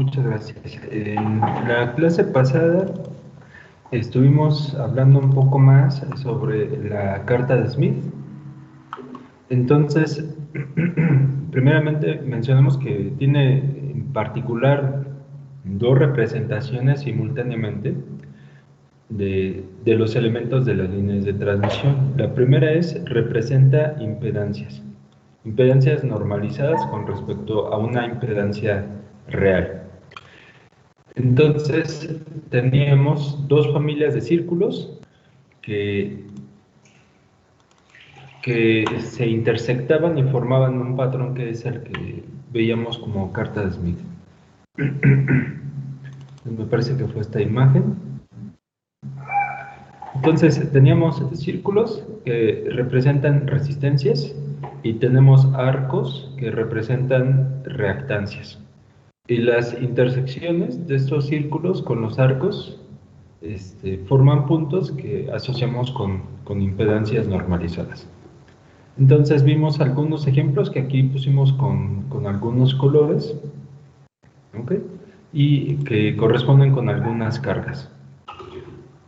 Muchas gracias. En la clase pasada estuvimos hablando un poco más sobre la carta de Smith. Entonces, primeramente mencionamos que tiene en particular dos representaciones simultáneamente de los elementos de las líneas de transmisión. La primera representa impedancias normalizadas con respecto a una impedancia real. Entonces teníamos dos familias de círculos que se intersectaban y formaban un patrón que es el que veíamos como carta de Smith. Me parece que fue esta imagen. Entonces teníamos círculos que representan resistencias y tenemos arcos que representan reactancias. Y las intersecciones de estos círculos con los arcos forman puntos que asociamos con impedancias normalizadas. Entonces vimos algunos ejemplos que aquí pusimos con algunos colores, ¿okay? Y que corresponden con algunas cargas.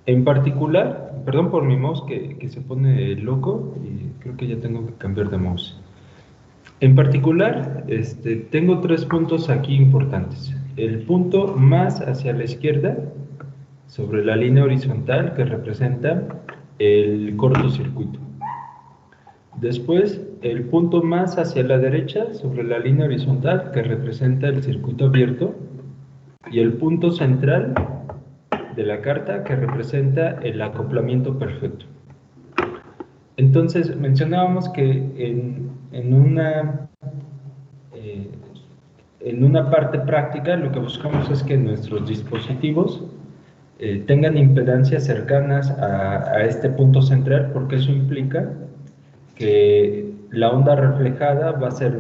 En particular, perdón por mi mouse que se pone loco y creo que ya tengo que cambiar de mouse. En particular, tengo tres puntos aquí importantes. El punto más hacia la izquierda, sobre la línea horizontal, que representa el cortocircuito. Después, el punto más hacia la derecha, sobre la línea horizontal, que representa el circuito abierto. Y el punto central de la carta, que representa el acoplamiento perfecto. Entonces, mencionábamos que en una parte práctica lo que buscamos es que nuestros dispositivos tengan impedancias cercanas a este punto central, porque eso implica que la onda reflejada va a ser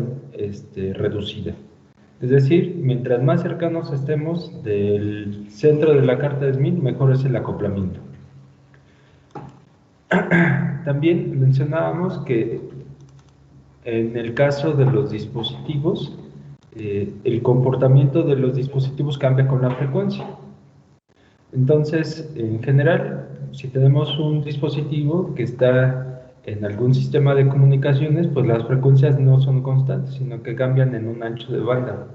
reducida. Es decir, mientras más cercanos estemos del centro de la carta de Smith, mejor es el acoplamiento. También mencionábamos que en el caso de los dispositivos, el comportamiento de los dispositivos cambia con la frecuencia. Entonces, en general, si tenemos un dispositivo que está en algún sistema de comunicaciones, pues las frecuencias no son constantes, sino que cambian en un ancho de banda.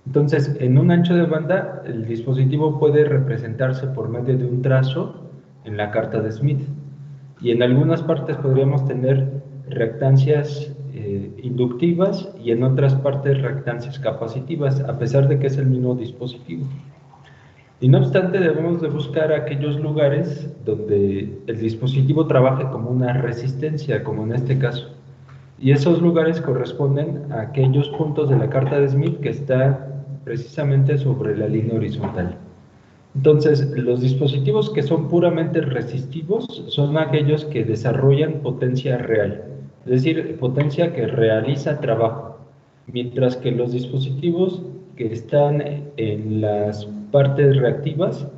Entonces, en un ancho de banda, el dispositivo puede representarse por medio de un trazo en la carta de Smith. Y en algunas partes podríamos tener reactancias inductivas y en otras partes reactancias capacitivas, a pesar de que es el mismo dispositivo. Y no obstante, debemos de buscar aquellos lugares donde el dispositivo trabaje como una resistencia, como en este caso. Y esos lugares corresponden a aquellos puntos de la carta de Smith que está precisamente sobre la línea horizontal. Entonces, los dispositivos que son puramente resistivos son aquellos que desarrollan potencia real, es decir, potencia que realiza trabajo, mientras que los dispositivos que están en las partes reactivas,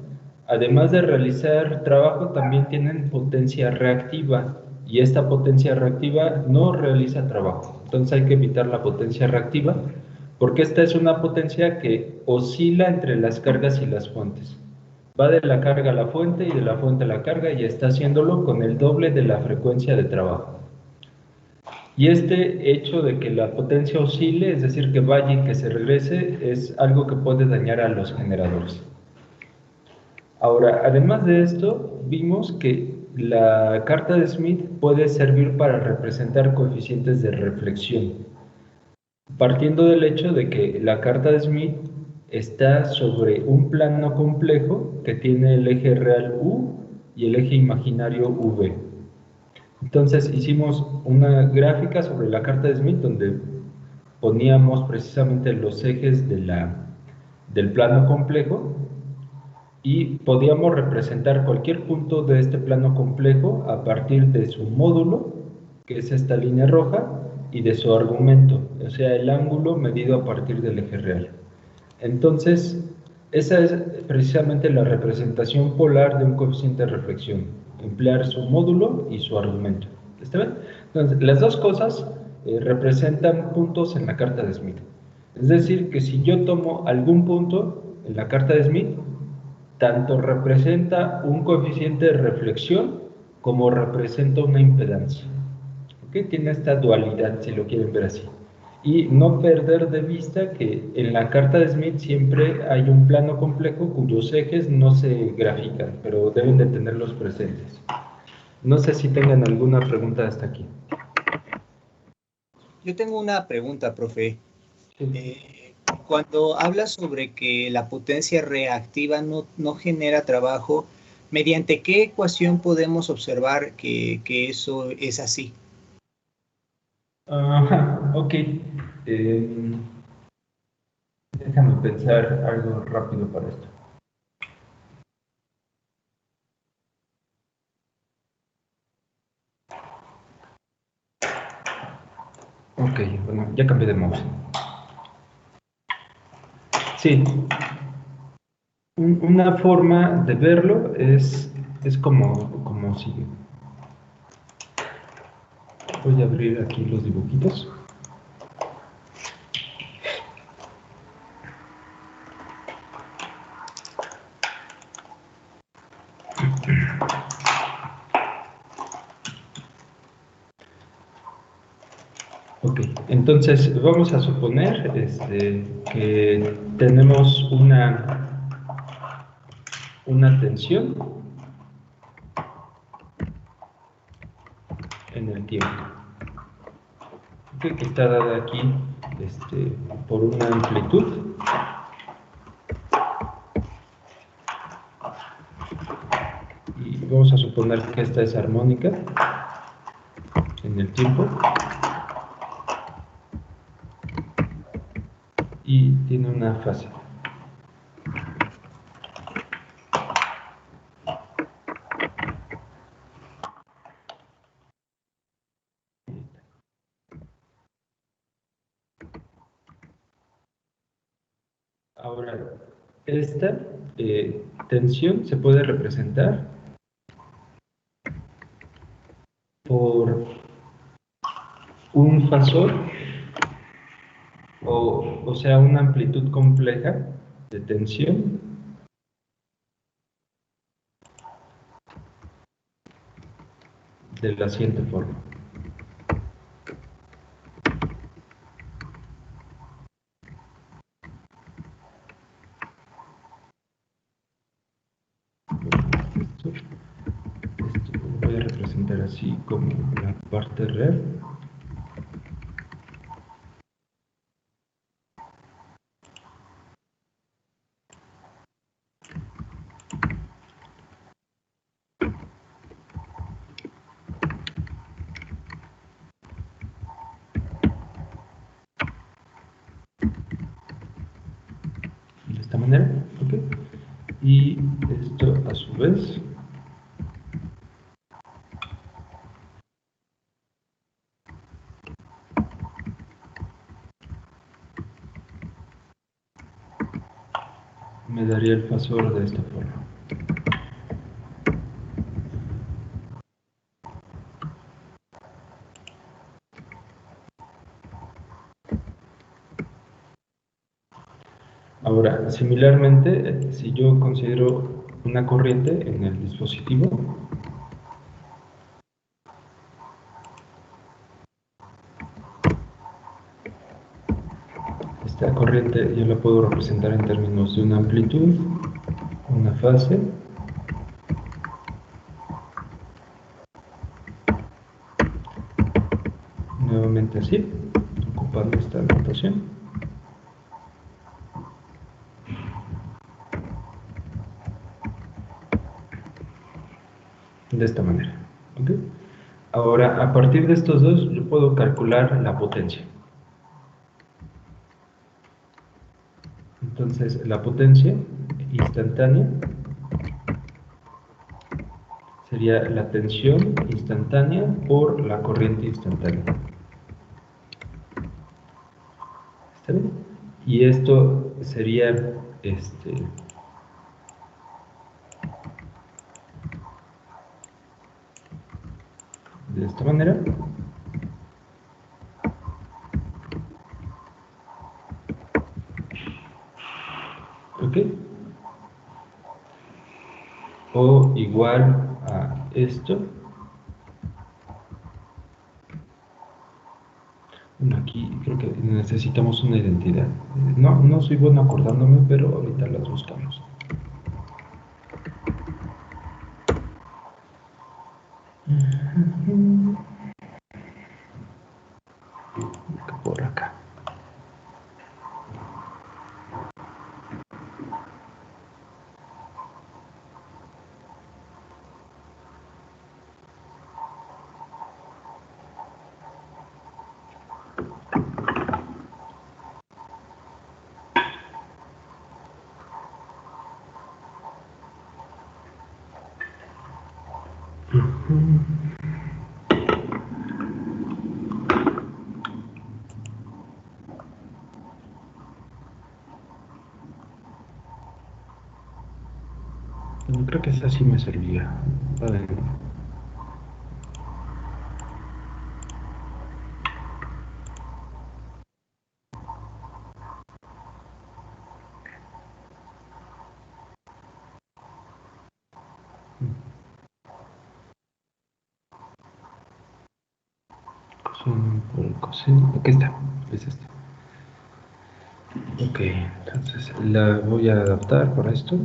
además de realizar trabajo, también tienen potencia reactiva, y esta potencia reactiva no realiza trabajo. Entonces hay que evitar la potencia reactiva, porque esta es una potencia que oscila entre las cargas y las fuentes. Va de la carga a la fuente y de la fuente a la carga, y está haciéndolo con el doble de la frecuencia de trabajo. Y este hecho de que la potencia oscile, es decir, que vaya y que se regrese, es algo que puede dañar a los generadores. Ahora, además de esto, vimos que la carta de Smith puede servir para representar coeficientes de reflexión, partiendo del hecho de que la carta de Smith está sobre un plano complejo que tiene el eje real U y el eje imaginario V. Entonces hicimos una gráfica sobre la carta de Smith donde poníamos precisamente los ejes del plano complejo y podíamos representar cualquier punto de este plano complejo a partir de su módulo, que es esta línea roja, y de su argumento, o sea, el ángulo medido a partir del eje real. Entonces, esa es precisamente la representación polar de un coeficiente de reflexión, emplear su módulo y su argumento. ¿Está bien? Entonces, las dos cosas representan puntos en la carta de Smith. Es decir, que si yo tomo algún punto en la carta de Smith, tanto representa un coeficiente de reflexión como representa una impedancia. ¿Ok? Tiene esta dualidad, si lo quieren ver así. Y no perder de vista que en la carta de Smith siempre hay un plano complejo cuyos ejes no se grafican, pero deben de tenerlos presentes. No sé si tengan alguna pregunta hasta aquí. Yo tengo una pregunta, profe. Sí. Cuando habla sobre que la potencia reactiva no genera trabajo, ¿mediante qué ecuación podemos observar que eso es así? Ok. Déjame pensar algo rápido para esto. Ok, bueno, ya cambié de mouse. Sí, una forma de verlo es como sigue. Voy a abrir aquí los dibujitos. Ok, entonces vamos a suponer que tenemos una tensión en el tiempo, que está dada aquí por una amplitud y vamos a suponer que esta es armónica en el tiempo y tiene una fase. Ahora, esta tensión se puede representar por un fasor o sea, una amplitud compleja de tensión de la siguiente forma. Esto lo voy a representar así como la parte real. De esta manera, ¿ok? Y esto a su vez me daría el fasor de esta forma. Ahora, similarmente, si yo considero una corriente en el dispositivo, esta corriente yo la puedo representar en términos de una amplitud, una fase, nuevamente así, ocupando esta notación. De esta manera, ¿ok? Ahora, a partir de estos dos, yo puedo calcular la potencia. Entonces, la potencia instantánea sería la tensión instantánea por la corriente instantánea. ¿Está bien? Y esto sería de esta manera. ¿Ok? O igual a esto. Bueno, aquí creo que necesitamos una identidad. No soy bueno acordándome, pero ahorita las buscamos. Por acá. Creo que esa sí me servía. Vale. Coseno por el coseno. Aquí está. Es este. Ok, entonces la voy a adaptar para esto.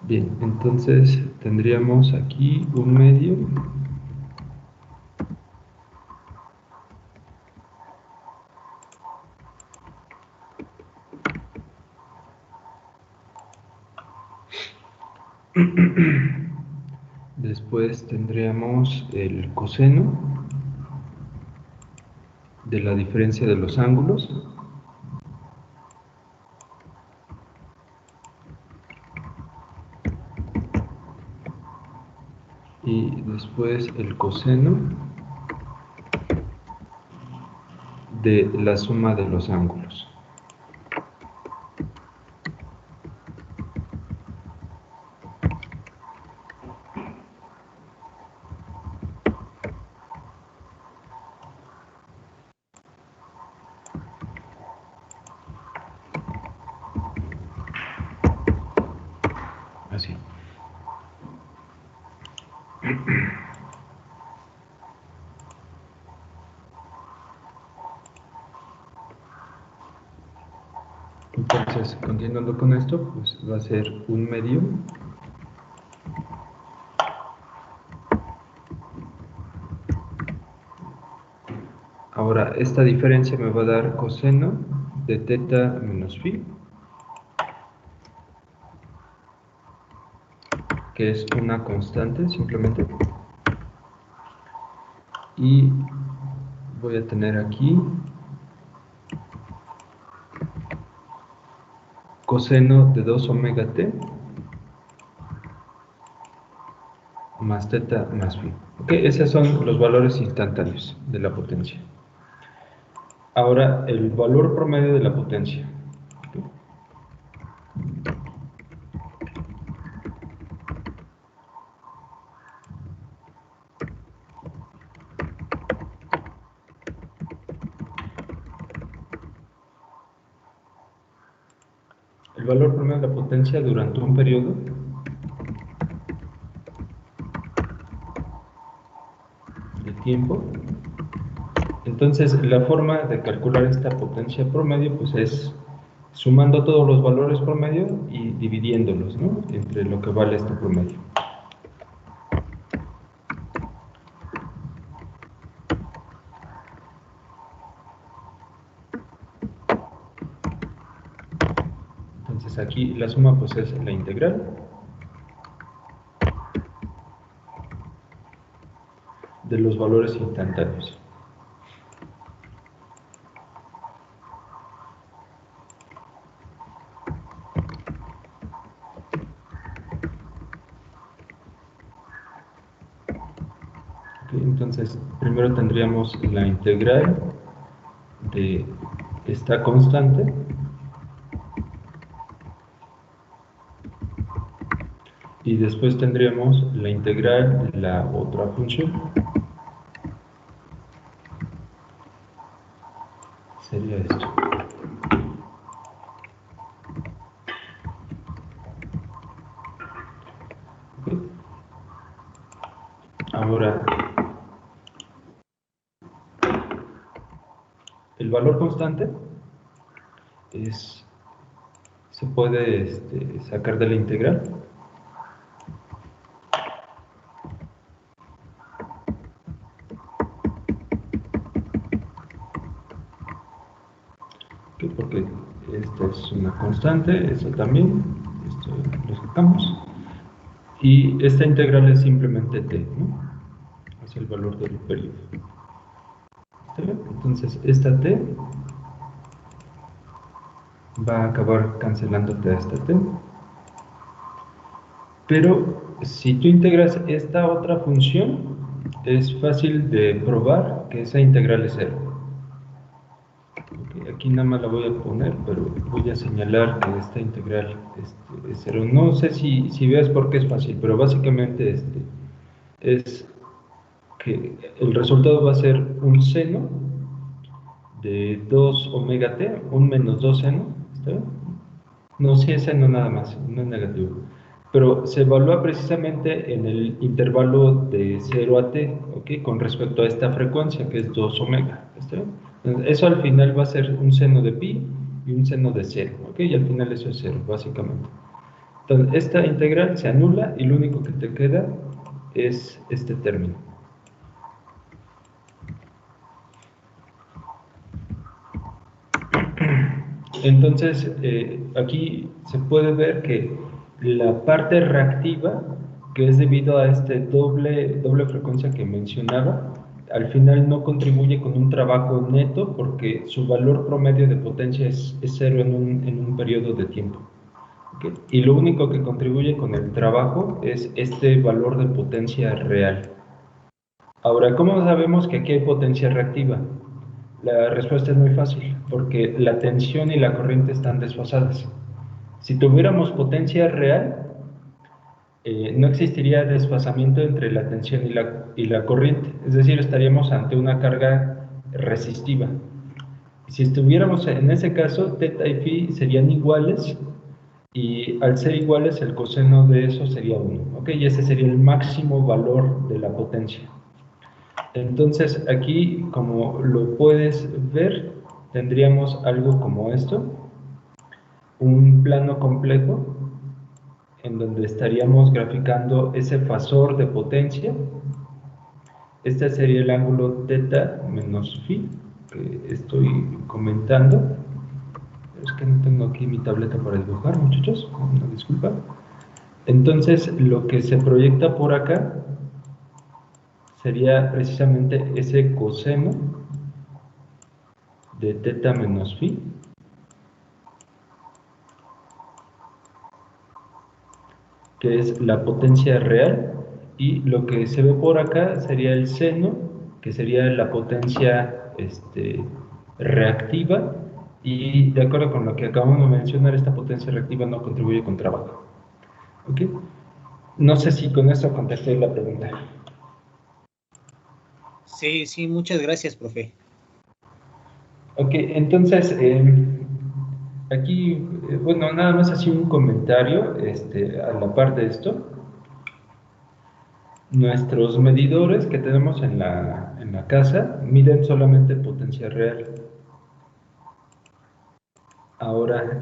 Bien, entonces tendríamos aquí un medio. Después tendríamos el coseno de la diferencia de los ángulos. Y después el coseno de la suma de los ángulos. Así. Entonces, continuando con esto, pues va a ser un medio ahora esta diferencia me va a dar coseno de teta menos phi, que es una constante simplemente, y voy a tener aquí coseno de 2 omega t más teta más phi. Ok, esos son los valores instantáneos de la potencia. Ahora el valor promedio de la potencia. El valor promedio de la potencia durante un periodo de tiempo. Entonces, la forma de calcular esta potencia promedio pues es sumando todos los valores promedio y dividiéndolos, ¿no?, entre lo que vale este promedio. Entonces aquí la suma pues es la integral de los valores instantáneos. Entonces, primero tendríamos la integral de esta constante y después tendríamos la integral de la otra función. Sería esto. ¿Okay? Ahora, el valor constante se puede sacar de la integral. ¿Okay? Porque esta es una constante, esto también, esto lo sacamos. Y esta integral es simplemente t, ¿no? Es el valor del periodo. ¿Está bien? Entonces, esta t va a acabar cancelándote a esta t. Pero si tú integras esta otra función, es fácil de probar que esa integral es cero. Okay, aquí nada más la voy a poner, pero voy a señalar que esta integral es cero. No sé si ves por qué es fácil, pero básicamente es que el resultado va a ser un seno de 2 omega t, un menos 2 seno, ¿está bien? No, sí es seno nada más, no es negativo. Pero se evalúa precisamente en el intervalo de 0 a t, ¿ok? Con respecto a esta frecuencia, que es 2 omega, ¿está bien? Entonces, eso al final va a ser un seno de pi y un seno de 0, ¿ok? Y al final eso es 0, básicamente. Entonces, esta integral se anula y lo único que te queda es este término. Entonces, aquí se puede ver que la parte reactiva, que es debido a esta doble frecuencia que mencionaba, al final no contribuye con un trabajo neto porque su valor promedio de potencia es cero en un periodo de tiempo. ¿Okay? Y lo único que contribuye con el trabajo es este valor de potencia real. Ahora, ¿cómo sabemos que aquí hay potencia reactiva? La respuesta es muy fácil, porque la tensión y la corriente están desfasadas. Si tuviéramos potencia real, no existiría desfasamiento entre la tensión y la corriente, es decir, estaríamos ante una carga resistiva. Si estuviéramos en ese caso, teta y phi serían iguales, y al ser iguales, el coseno de eso sería 1, ¿ok? Y ese sería el máximo valor de la potencia. Entonces aquí, como lo puedes ver, tendríamos algo como esto, un plano complejo en donde estaríamos graficando ese fasor de potencia. Este sería el ángulo teta menos phi que estoy comentando. Es que no tengo aquí mi tableta para dibujar, muchachos, una disculpa. Entonces lo que se proyecta por acá sería precisamente ese coseno de teta menos phi, que es la potencia real, y lo que se ve por acá sería el seno, que sería la potencia reactiva, y de acuerdo con lo que acabamos de mencionar, esta potencia reactiva no contribuye con trabajo. ¿Okay? No sé si con esto contesté la pregunta. Sí, sí, muchas gracias, profe. Ok, entonces, aquí, bueno, nada más así un comentario a la par de esto. Nuestros medidores que tenemos en la casa miden solamente potencia real. Ahora,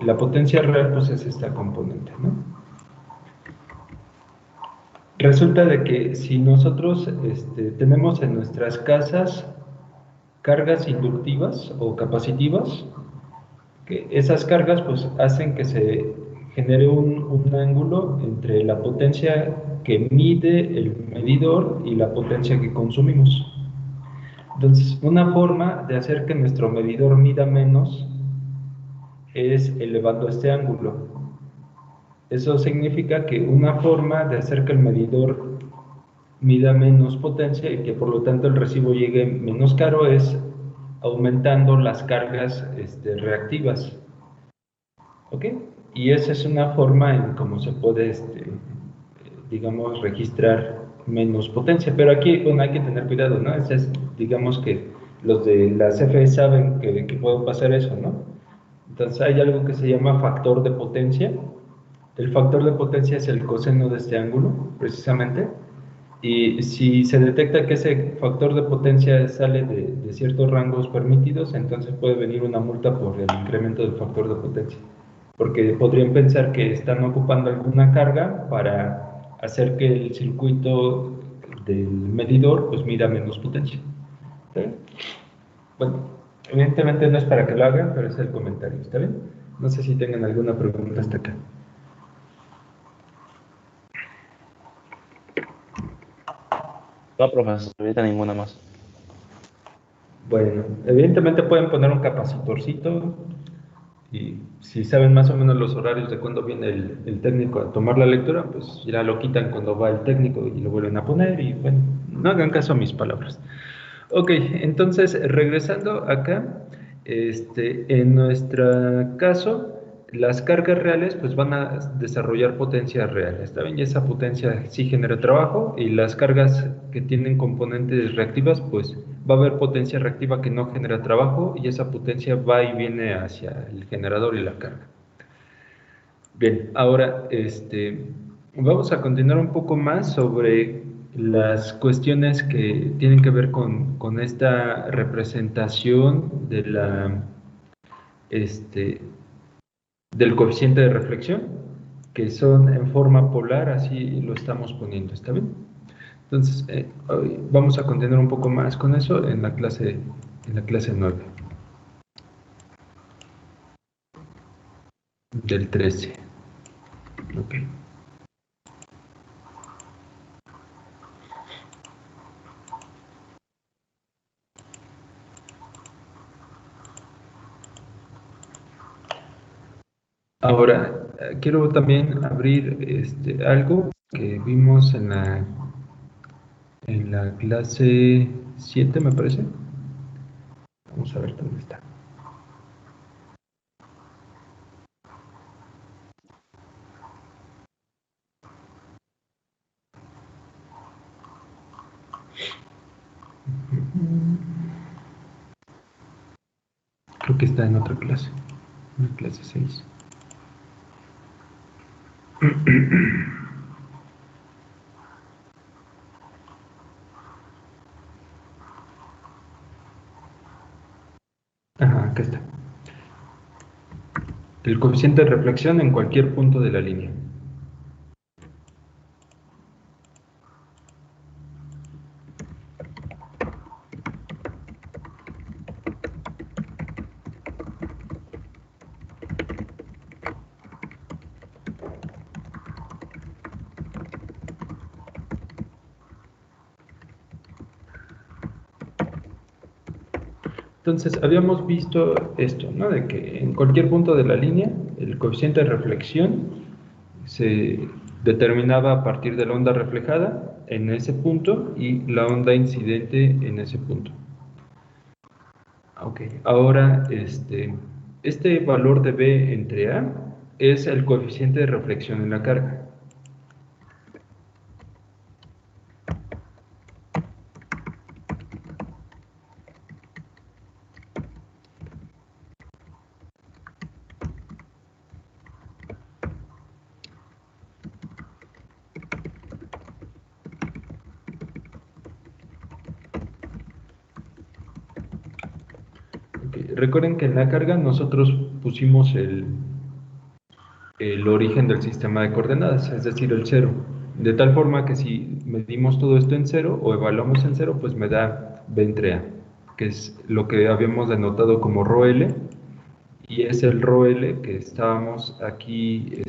la potencia real pues es esta componente, ¿no? Resulta de que si nosotros tenemos en nuestras casas cargas inductivas o capacitivas, que esas cargas pues hacen que se genere un ángulo entre la potencia que mide el medidor y la potencia que consumimos. Entonces, una forma de hacer que nuestro medidor mida menos es elevando este ángulo. Eso significa que una forma de hacer que el medidor mida menos potencia y que por lo tanto el recibo llegue menos caro es aumentando las cargas reactivas. ¿Ok? Y esa es una forma en cómo se puede, digamos, registrar menos potencia. Pero aquí, bueno, hay que tener cuidado, ¿no? Digamos que los de la CFE saben que puede pasar eso, ¿no? Entonces hay algo que se llama factor de potencia. El factor de potencia es el coseno de este ángulo, precisamente. Y si se detecta que ese factor de potencia sale de ciertos rangos permitidos, entonces puede venir una multa por el incremento del factor de potencia. Porque podrían pensar que están ocupando alguna carga para hacer que el circuito del medidor pues mida menos potencia. ¿Está bien? Bueno, evidentemente no es para que lo hagan, pero es el comentario, ¿está bien? No sé si tengan alguna pregunta hasta acá. No, profesor, ahorita ninguna más. Bueno, evidentemente pueden poner un capacitorcito y si saben más o menos los horarios de cuándo viene el técnico a tomar la lectura, pues ya lo quitan cuando va el técnico y lo vuelven a poner y bueno, no hagan caso a mis palabras. Ok, entonces regresando acá, en nuestro caso, las cargas reales pues van a desarrollar potencia real, ¿está bien? Y esa potencia sí genera trabajo y las cargas que tienen componentes reactivas pues va a haber potencia reactiva que no genera trabajo y esa potencia va y viene hacia el generador y la carga. Bien, ahora vamos a continuar un poco más sobre las cuestiones que tienen que ver con esta representación de del coeficiente de reflexión, que son en forma polar, así lo estamos poniendo, ¿está bien? Entonces, hoy vamos a continuar un poco más con eso en la clase 9 del 13. Ok. Ahora, quiero también abrir algo que vimos en la clase 7, me parece. Vamos a ver dónde está. Creo que está en otra clase, en la clase 6. Ajá, acá está. El coeficiente de reflexión en cualquier punto de la línea. Entonces, habíamos visto esto, ¿no? De que en cualquier punto de la línea, el coeficiente de reflexión se determinaba a partir de la onda reflejada en ese punto y la onda incidente en ese punto. Ok, ahora este valor de B entre A es el coeficiente de reflexión en la carga. Okay. Recuerden que en la carga nosotros pusimos el origen del sistema de coordenadas, es decir, el cero. De tal forma que si medimos todo esto en cero o evaluamos en cero, pues me da B entre A, que es lo que habíamos denotado como ρL, y es el ρL que estábamos aquí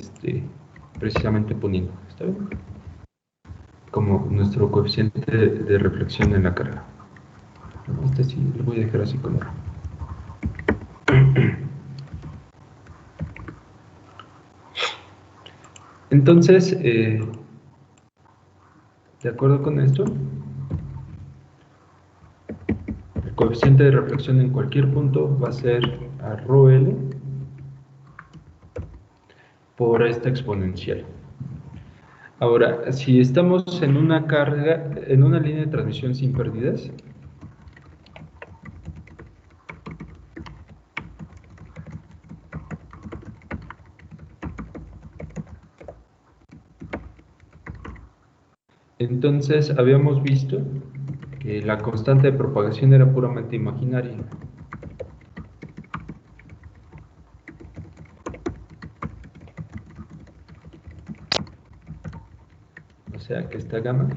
precisamente poniendo. ¿Está bien? Como nuestro coeficiente de reflexión en la carga. Este sí lo voy a dejar así como. Entonces, de acuerdo con esto, el coeficiente de reflexión en cualquier punto va a ser a ρL por esta exponencial. Ahora, si estamos en una carga, en una línea de transmisión sin pérdidas, entonces habíamos visto que la constante de propagación era puramente imaginaria. O sea que esta gamma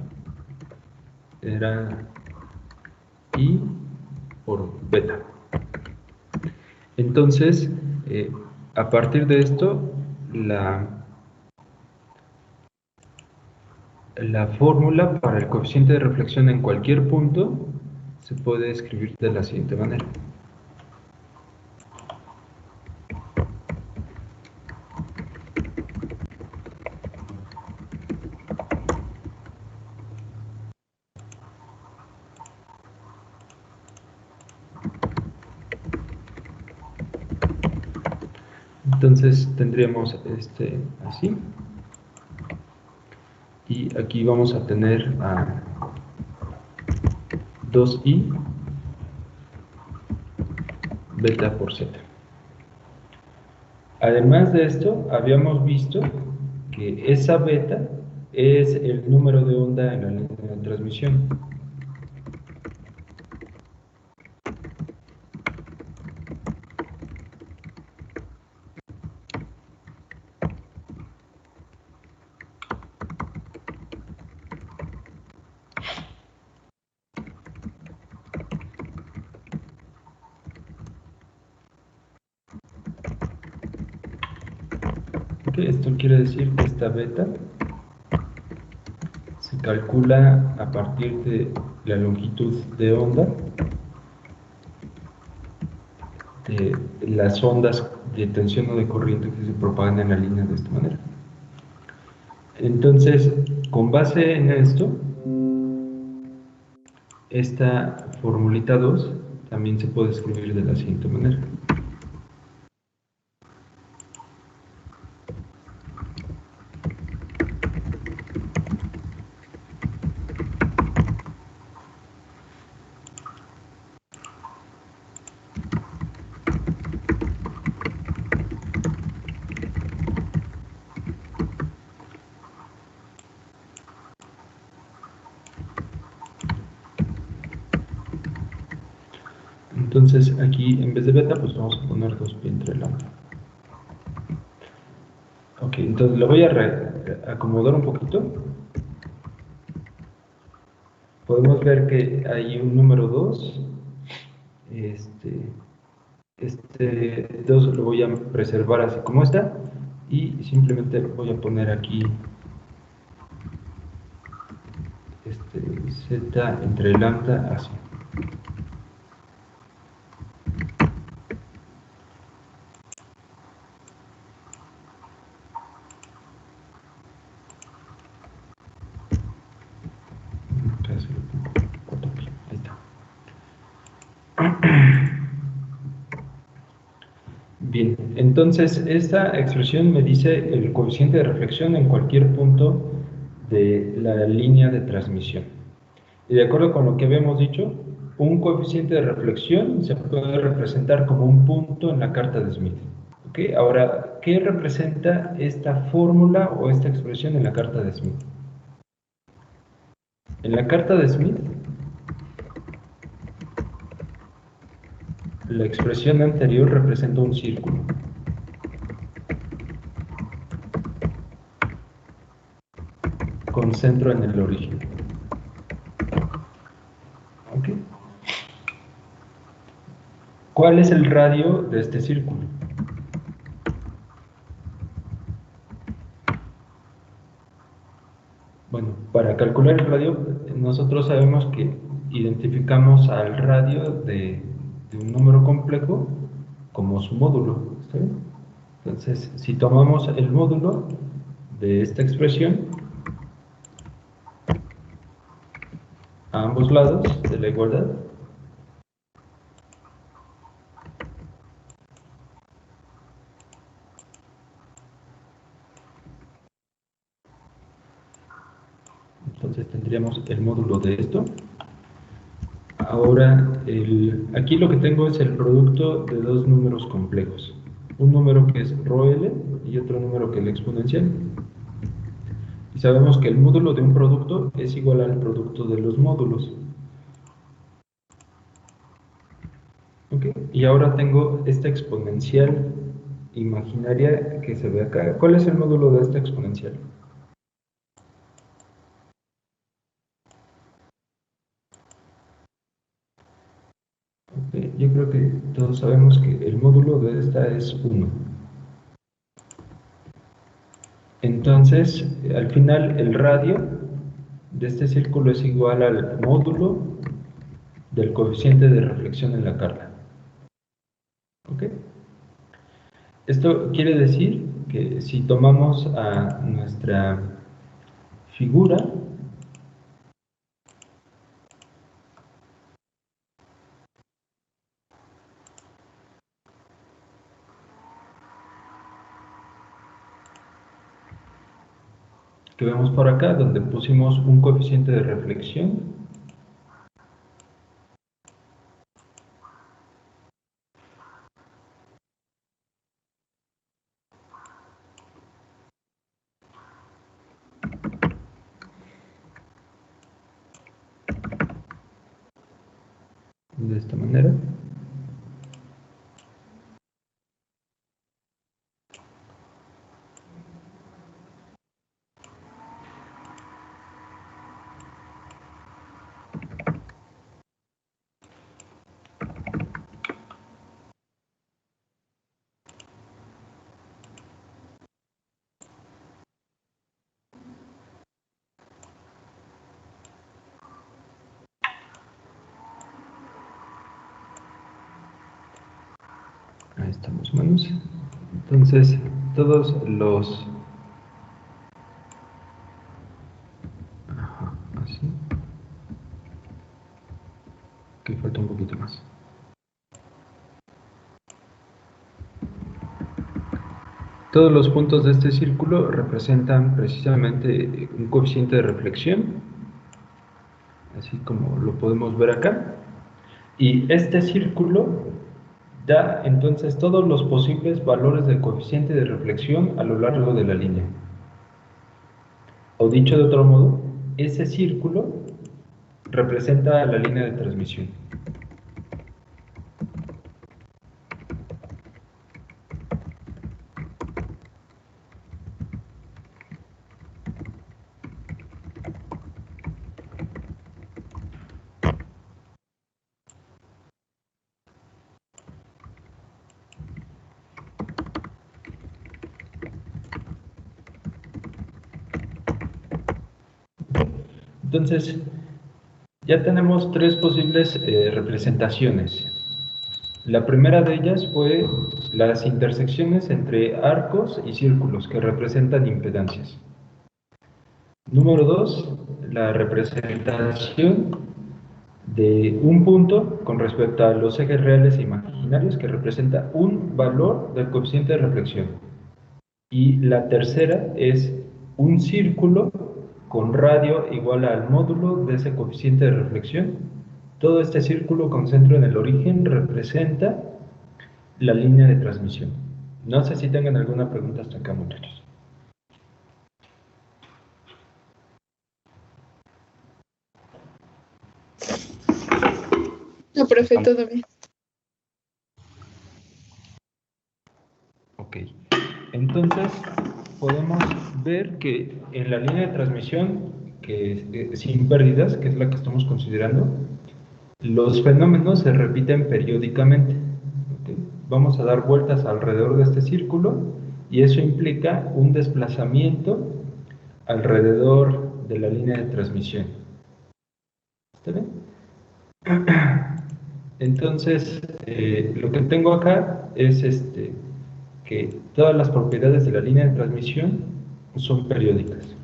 era I por beta. Entonces, a partir de esto, la fórmula para el coeficiente de reflexión en cualquier punto se puede escribir de la siguiente manera. Entonces tendríamos así, y aquí vamos a tener a 2i beta por z. Además de esto, habíamos visto que esa beta es el número de onda en la línea de transmisión. Esto quiere decir que esta beta se calcula a partir de la longitud de onda de las ondas de tensión o de corriente que se propagan en la línea de esta manera. Entonces, con base en esto, esta formulita 2 también se puede escribir de la siguiente manera. Entonces aquí en vez de beta pues vamos a poner 2pi entre lambda. Ok, entonces lo voy a acomodar un poquito. Podemos ver que hay un número 2. Este 2 lo voy a preservar así como está. Y simplemente voy a poner aquí z entre lambda así. Ahí está. Bien, entonces esta expresión me dice el coeficiente de reflexión en cualquier punto de la línea de transmisión. Y de acuerdo con lo que habíamos dicho, un coeficiente de reflexión se puede representar como un punto en la carta de Smith. ¿Okay? Ahora, ¿qué representa esta fórmula o esta expresión en la carta de Smith? En la carta de Smith, la expresión anterior representa un círculo. Con centro en el origen. ¿Okay? ¿Cuál es el radio de este círculo? Bueno, para calcular el radio, nosotros sabemos que identificamos al radio de un número complejo como su módulo. ¿Está bien? Entonces, si tomamos el módulo de esta expresión a ambos lados de la igualdad, Entonces tendríamos el módulo de esto. Ahora, aquí lo que tengo es el producto de dos números complejos. Un número que es ρl y otro número que es el exponencial. Y sabemos que el módulo de un producto es igual al producto de los módulos. ¿Ok? Y ahora tengo esta exponencial imaginaria que se ve acá. ¿Cuál es el módulo de esta exponencial? Okay, yo creo que todos sabemos que el módulo de esta es 1. Entonces, al final, el radio de este círculo es igual al módulo del coeficiente de reflexión en la carga. ¿Ok? Esto quiere decir que si tomamos a nuestra figura, que vemos por acá, donde pusimos un coeficiente de reflexión, de esta manera. Ahí estamos, manos. Entonces, todos los... Ajá, así. Que falta un poquito más. Todos los puntos de este círculo representan precisamente un coeficiente de reflexión, así como lo podemos ver acá. Y este círculo da entonces todos los posibles valores del coeficiente de reflexión a lo largo de la línea. O dicho de otro modo, ese círculo representa la línea de transmisión. Entonces, ya tenemos tres posibles representaciones. La primera de ellas fue las intersecciones entre arcos y círculos que representan impedancias. Número 2, la representación de un punto con respecto a los ejes reales e imaginarios que representa un valor del coeficiente de reflexión. Y la tercera es un círculo con radio igual al módulo de ese coeficiente de reflexión. Todo este círculo con centro en el origen representa la línea de transmisión. No sé si tengan alguna pregunta hasta acá, muchachos. No, profe, todo bien. Ok. Entonces, podemos ver que en la línea de transmisión, que sin pérdidas, que es la que estamos considerando, los fenómenos se repiten periódicamente. ¿Okay? Vamos a dar vueltas alrededor de este círculo y eso implica un desplazamiento alrededor de la línea de transmisión. ¿Está bien? Entonces, lo que tengo acá es que todas las propiedades de la línea de transmisión son periódicas.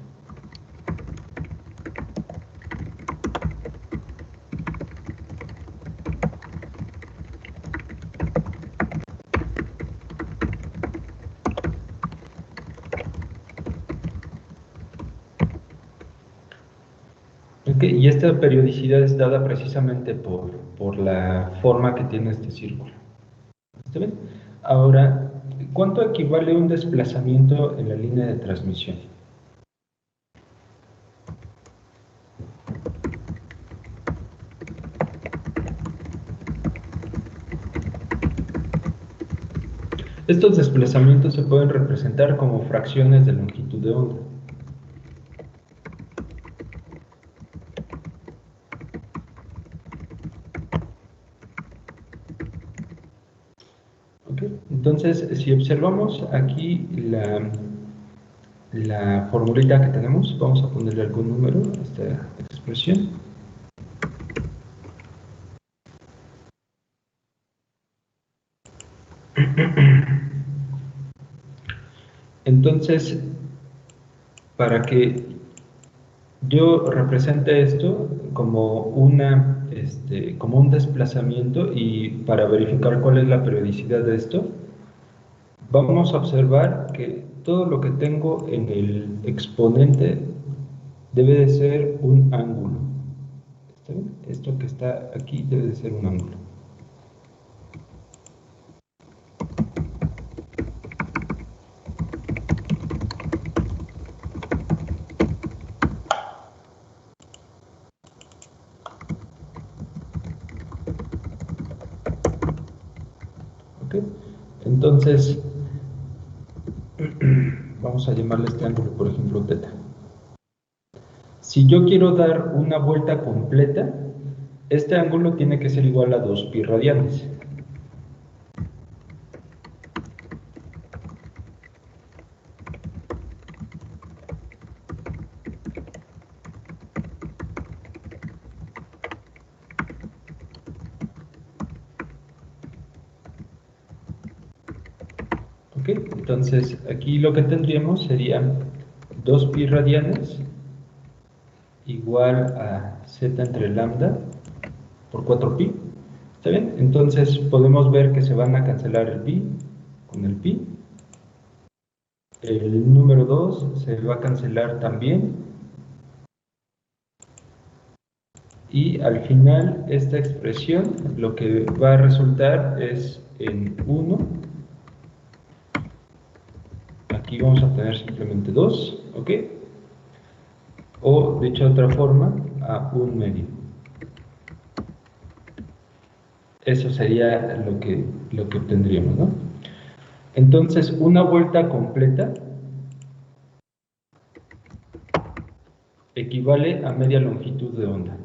Y esta periodicidad es dada precisamente por la forma que tiene este círculo. ¿Está bien? Ahora, ¿cuánto equivale un desplazamiento en la línea de transmisión? Estos desplazamientos se pueden representar como fracciones de longitud de onda. ¿Okay? Entonces, si observamos aquí la formulita que tenemos, vamos a ponerle algún número a esta expresión. Entonces, para que yo represente esto como como un desplazamiento, y para verificar cuál es la periodicidad de esto, vamos a observar que todo lo que tengo en el exponente debe de ser un ángulo. ¿Está bien? Esto que está aquí debe de ser un ángulo. ¿Ok? Entonces, vamos a llamarle este ángulo, por ejemplo, θ. Si yo quiero dar una vuelta completa, este ángulo tiene que ser igual a 2π radianes. ¿Ok? Entonces, aquí lo que tendríamos sería 2π radianes igual a z entre lambda por 4π. ¿Está bien? Entonces podemos ver que se van a cancelar el pi con el pi. El número 2 se va a cancelar también. Y al final esta expresión lo que va a resultar es en 1. Aquí vamos a tener simplemente 2, ¿ok? O dicho de otra forma, a 1/2. Eso sería lo que obtendríamos, ¿no? Entonces, una vuelta completa equivale a media longitud de onda.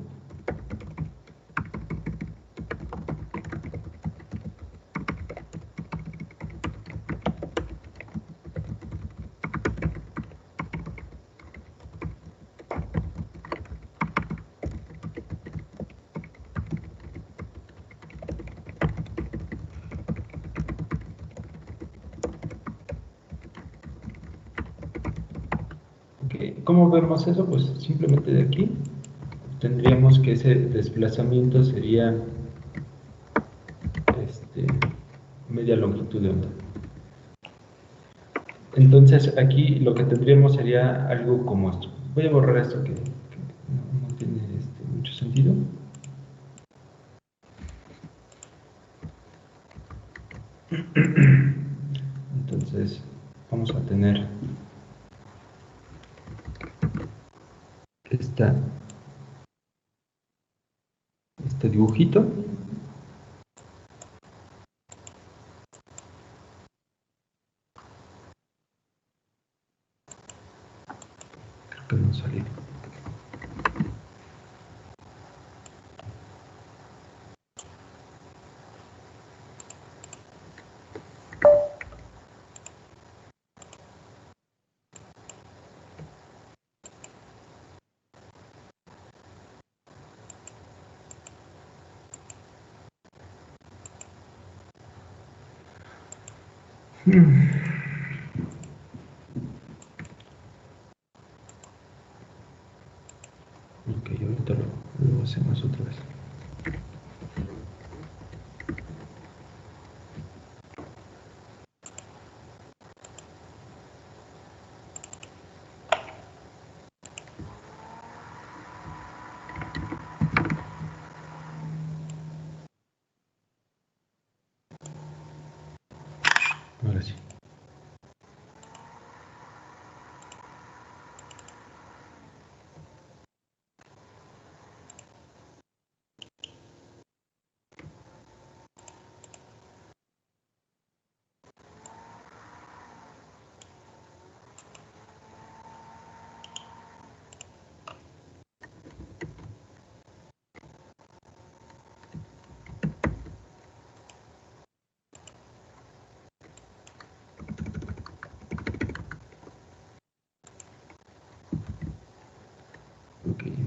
Okay. ¿Cómo vemos eso? Pues simplemente de aquí tendríamos que ese desplazamiento sería media longitud de onda. Entonces aquí lo que tendríamos sería algo como esto. Voy a borrar esto que no tiene mucho sentido. Entonces vamos a tener este dibujito. Creo que no salió. Ok, ahorita lo hacemos otra vez.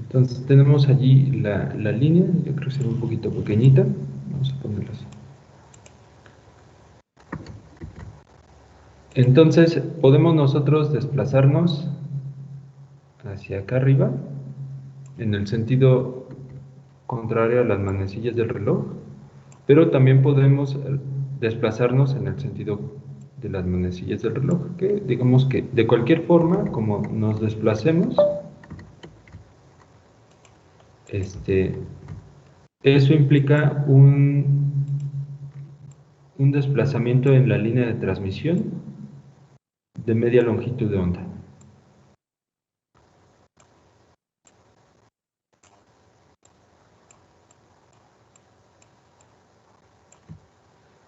Entonces tenemos allí la línea, yo creo que será un poquito pequeñita, vamos a ponerla así. Entonces podemos nosotros desplazarnos hacia acá arriba, en el sentido contrario a las manecillas del reloj, pero también podemos desplazarnos en el sentido de las manecillas del reloj, que digamos que de cualquier forma, como nos desplacemos, eso implica un desplazamiento en la línea de transmisión de media longitud de onda.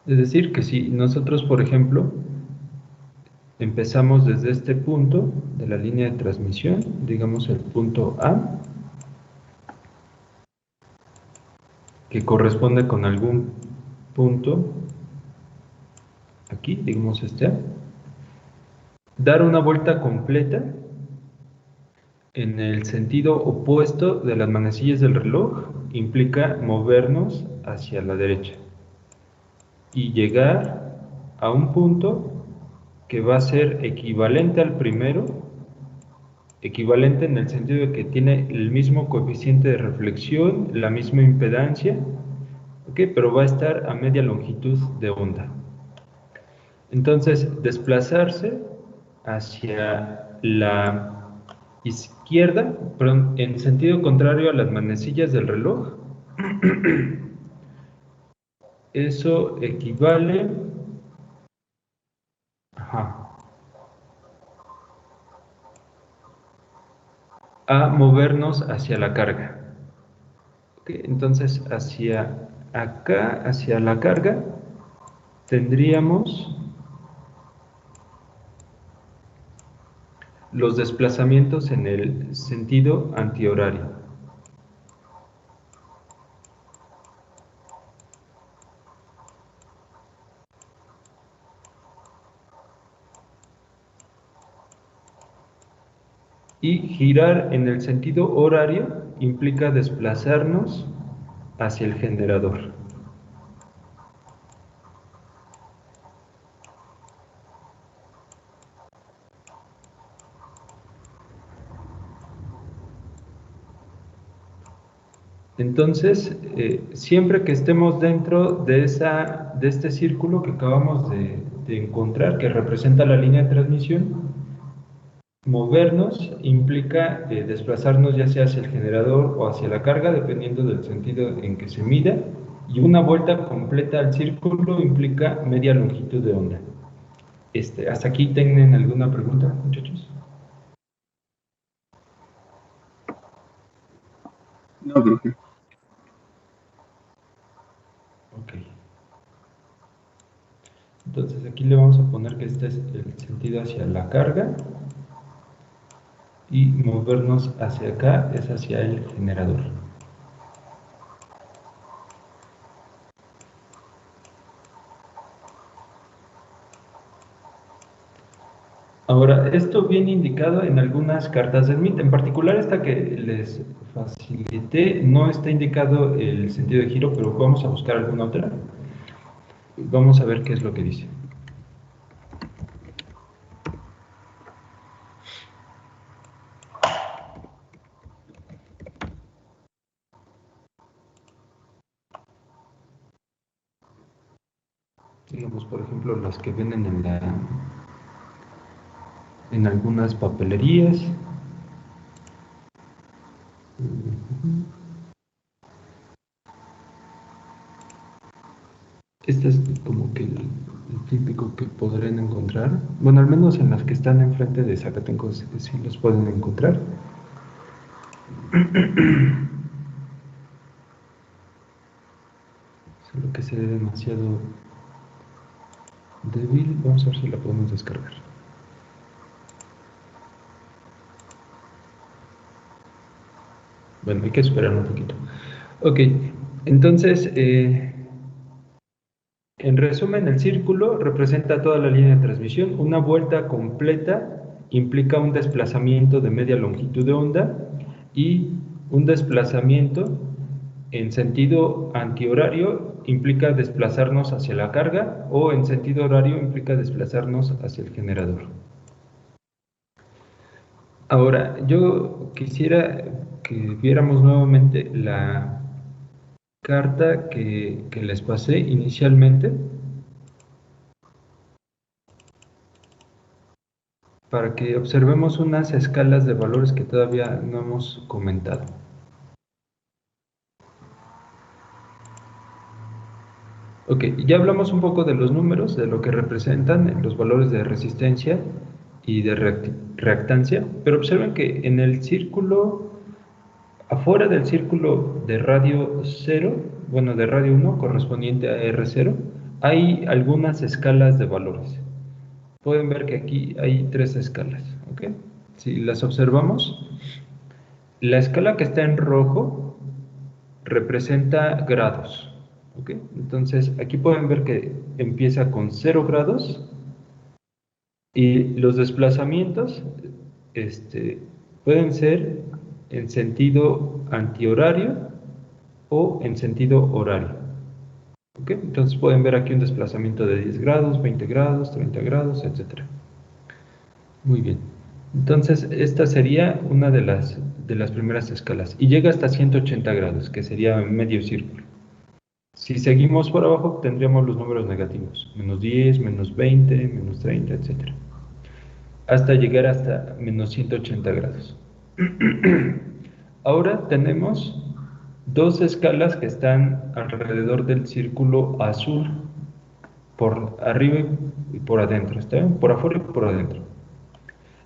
Es decir, que si nosotros, por ejemplo, empezamos desde este punto de la línea de transmisión, digamos el punto A, que corresponde con algún punto aquí, digamos este A, dar una vuelta completa en el sentido opuesto de las manecillas del reloj implica movernos hacia la derecha y llegar a un punto que va a ser equivalente al primero, equivalente en el sentido de que tiene el mismo coeficiente de reflexión, la misma impedancia, ¿okay? Pero va a estar a media longitud de onda. Entonces, desplazarse hacia la izquierda, perdón, en sentido contrario a las manecillas del reloj, eso equivale a movernos hacia la carga. ¿Okay? Entonces, hacia acá, hacia la carga, tendríamos los desplazamientos en el sentido antihorario. Y girar en el sentido horario implica desplazarnos hacia el generador. Entonces, siempre que estemos dentro de este círculo que acabamos de encontrar, que representa la línea de transmisión, movernos implica desplazarnos ya sea hacia el generador o hacia la carga, dependiendo del sentido en que se mida, y una vuelta completa al círculo implica media longitud de onda. ¿Hasta aquí tienen alguna pregunta, muchachos? No, profe. Ok. Entonces aquí le vamos a poner que este es el sentido hacia la carga y movernos hacia acá es hacia el generador. Ahora, esto viene indicado en algunas cartas del MIT, en particular esta que les facilité, no está indicado el sentido de giro, pero vamos a buscar alguna otra. Vamos a ver qué es lo que dice. Digamos, por ejemplo, las que vienen en algunas papelerías. Este es como que el típico que podrán encontrar. Bueno, al menos en las que están enfrente de Zacatenco sí los pueden encontrar. Solo que se ve demasiado débil. Vamos a ver si la podemos descargar. Bueno, hay que esperar un poquito. Ok, entonces, en resumen, el círculo representa toda la línea de transmisión. Una vuelta completa implica un desplazamiento de media longitud de onda y Un desplazamiento en sentido antihorario implica desplazarnos hacia la carga, o en sentido horario implica desplazarnos hacia el generador. Ahora, yo quisiera que viéramos nuevamente la carta que les pasé inicialmente, para que observemos unas escalas de valores que todavía no hemos comentado. Ok, ya hablamos un poco de los números, de lo que representan los valores de resistencia y de reactancia, pero observen que en el círculo, afuera del círculo de radio 0, bueno, de radio 1 correspondiente a R0, hay algunas escalas de valores. Pueden ver que aquí hay 3 escalas, ¿ok? Si las observamos, la escala que está en rojo representa grados, ¿ok? Entonces, aquí pueden ver que empieza con 0 grados y los desplazamientos pueden ser en sentido antihorario o en sentido horario, ¿ok? Entonces pueden ver aquí un desplazamiento de 10 grados, 20 grados, 30 grados, etc. Muy bien. Entonces, esta sería una de las primeras escalas y llega hasta 180 grados, que sería medio círculo. Si seguimos por abajo, tendríamos los números negativos, menos 10, menos 20, menos 30, etc. Hasta llegar hasta menos 180 grados. Ahora tenemos 2 escalas que están alrededor del círculo azul, por arriba y por adentro, ¿está bien? Por afuera y por adentro.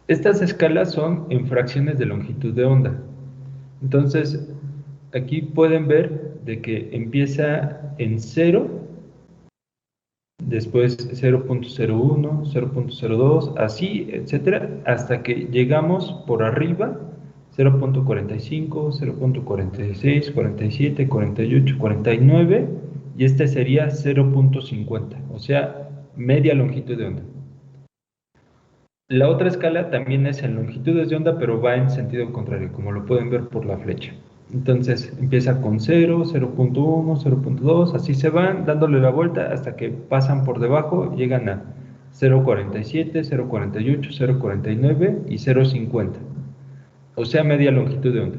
Estas escalas son en fracciones de longitud de onda. Entonces, aquí pueden ver de que empieza en 0, después 0.01, 0.02, así, etcétera, hasta que llegamos por arriba, 0.45, 0.46, 47, 48, 49, y este sería 0.50, o sea, media longitud de onda. La otra escala también es en longitudes de onda, pero va en sentido contrario, como lo pueden ver por la flecha. Entonces empieza con 0, 0.1, 0.2, así se van dándole la vuelta hasta que pasan por debajo, llegan a 0.47, 0.48, 0.49 y 0.50, o sea, media longitud de onda.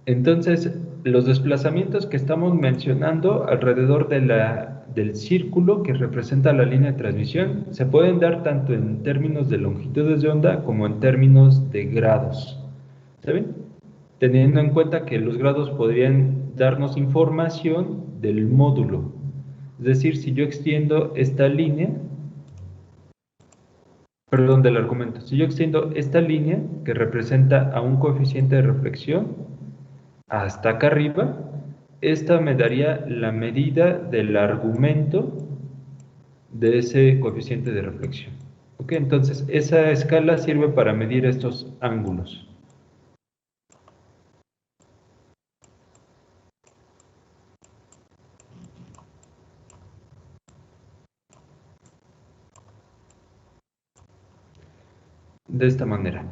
Entonces, los desplazamientos que estamos mencionando alrededor del círculo que representa la línea de transmisión se pueden dar tanto en términos de longitudes de onda como en términos de grados. ¿Saben? Teniendo en cuenta que los grados podrían darnos información del módulo. Es decir, si yo extiendo esta línea, perdón, del argumento, si yo extiendo esta línea que representa a un coeficiente de reflexión hasta acá arriba, esta me daría la medida del argumento de ese coeficiente de reflexión. ¿Ok? Entonces, esa escala sirve para medir estos ángulos. De esta manera.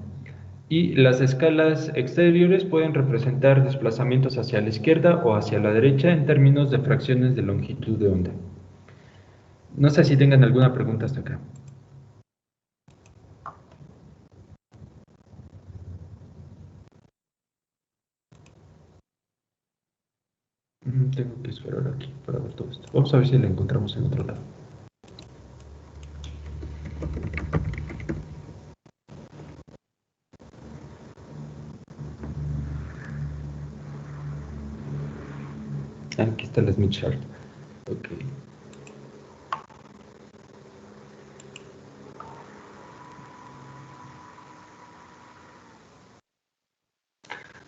Y las escalas exteriores pueden representar desplazamientos hacia la izquierda o hacia la derecha en términos de fracciones de longitud de onda. No sé si tengan alguna pregunta hasta acá. Tengo que esperar aquí para ver todo esto. Vamos a ver si la encontramos en otro lado. Aquí está la Smith chart. Ok.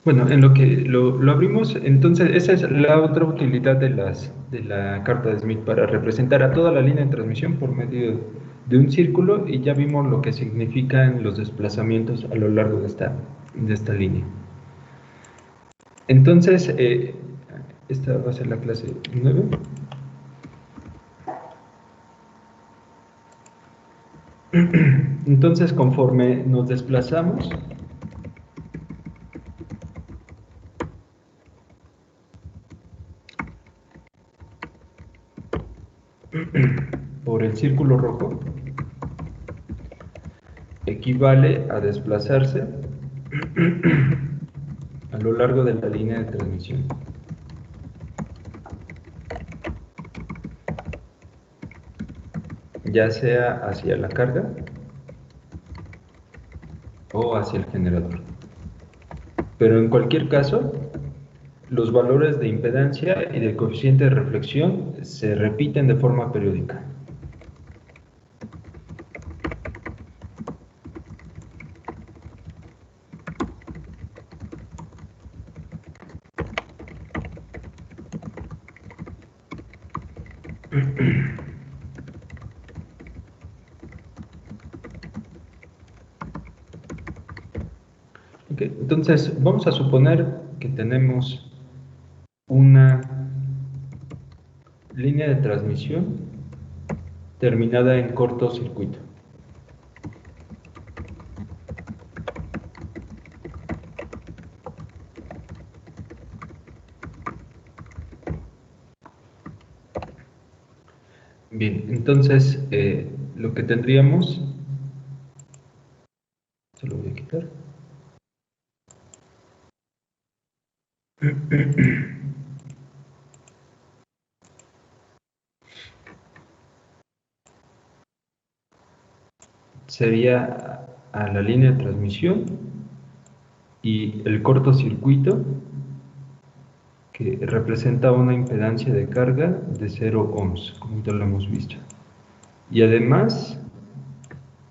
Bueno, en lo que lo abrimos, entonces esa es la otra utilidad de la carta de Smith, para representar a toda la línea de transmisión por medio de un círculo, y ya vimos lo que significan los desplazamientos a lo largo de esta línea. Entonces, esta va a ser la clase 9. Entonces, conforme nos desplazamos, el círculo rojo equivale a desplazarse a lo largo de la línea de transmisión. Ya sea hacia la carga o hacia el generador. Pero en cualquier caso, los valores de impedancia y del coeficiente de reflexión se repiten de forma periódica. Okay, entonces, vamos a suponer que tenemos una línea de transmisión terminada en cortocircuito. Bien, entonces lo que tendríamos, se lo voy a quitar. Sería a la línea de transmisión y el cortocircuito, que representa una impedancia de carga de 0 ohms, como ya lo hemos visto. Y además,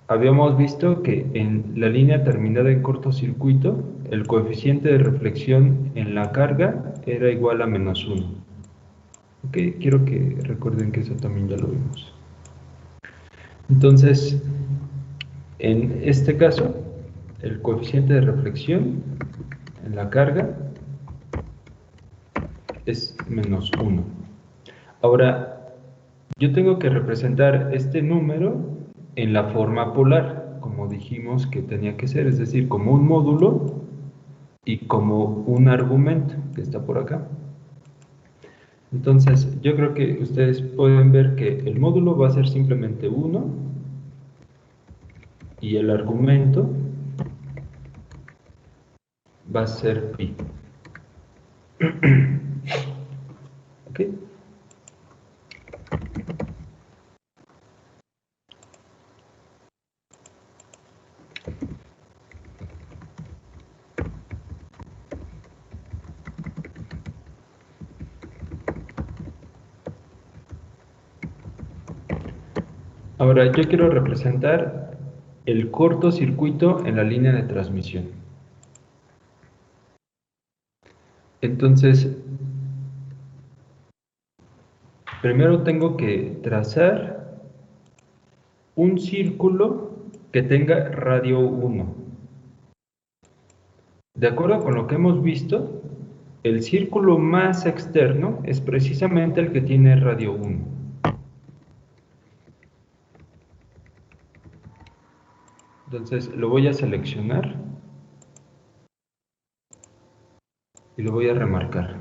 habíamos visto que en la línea terminada en cortocircuito, el coeficiente de reflexión en la carga era igual a -1. Ok, quiero que recuerden que eso también ya lo vimos. Entonces, en este caso, el coeficiente de reflexión en la carga es -1. Ahora, yo tengo que representar este número en la forma polar, como dijimos que tenía que ser, es decir, como un módulo y como un argumento que está por acá. Entonces, yo creo que ustedes pueden ver que el módulo va a ser simplemente 1 y el argumento va a ser pi. ¿Ok? Ahora, yo quiero representar el cortocircuito en la línea de transmisión. Entonces, primero tengo que trazar un círculo que tenga radio 1. De acuerdo con lo que hemos visto, el círculo más externo es precisamente el que tiene radio 1. Entonces lo voy a seleccionar y lo voy a remarcar.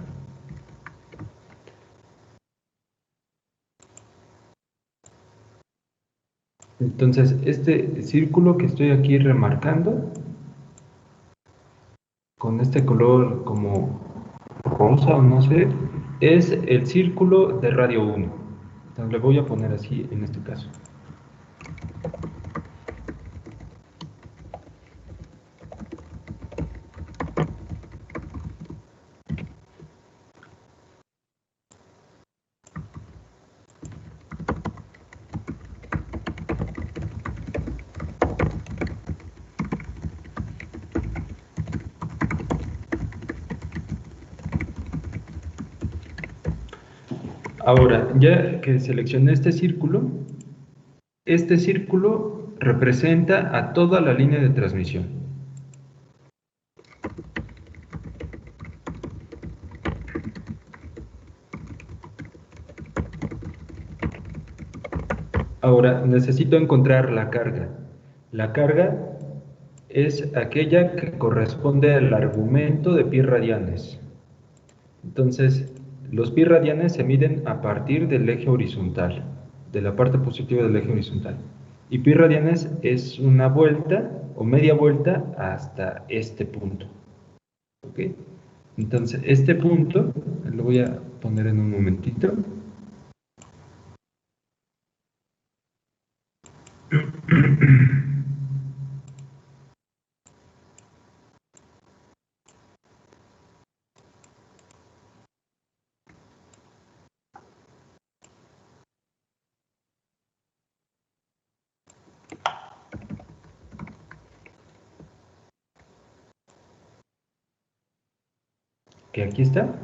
Entonces este círculo que estoy aquí remarcando, con este color como rosa o no sé, es el círculo de radio 1. Entonces le voy a poner así en este caso. Ahora, ya que seleccioné este círculo representa a toda la línea de transmisión. Ahora, necesito encontrar la carga. La carga es aquella que corresponde al argumento de pi radianes. Entonces, los pi radianes se miden a partir del eje horizontal, de la parte positiva del eje horizontal. Y pi radianes es una vuelta o media vuelta hasta este punto. ¿Ok? Entonces, este punto lo voy a poner en un momentito. Que aquí está,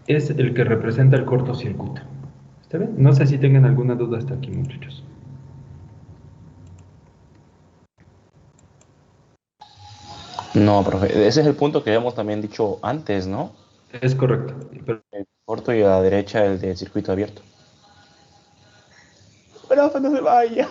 es el que representa el cortocircuito. ¿Está bien? No sé si tengan alguna duda hasta aquí, muchachos. No, profe, ese es el punto que habíamos también dicho antes, ¿no? Es correcto. Pero El corto y a la derecha el del circuito abierto. Profe, no se vaya.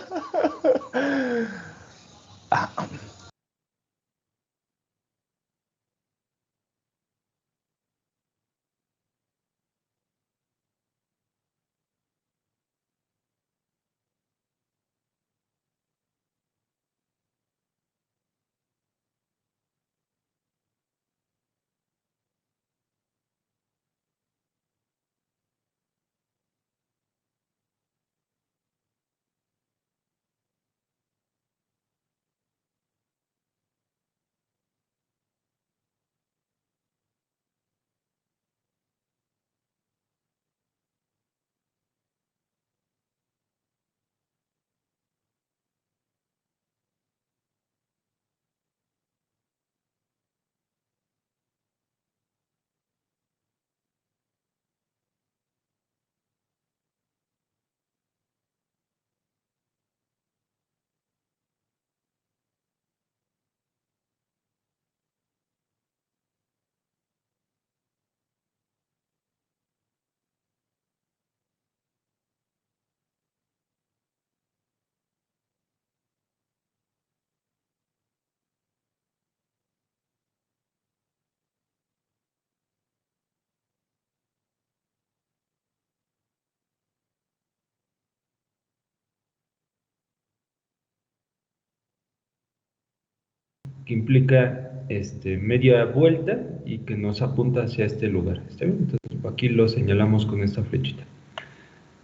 que implica media vuelta y que nos apunta hacia este lugar. ¿Está bien? Entonces, aquí lo señalamos con esta flechita.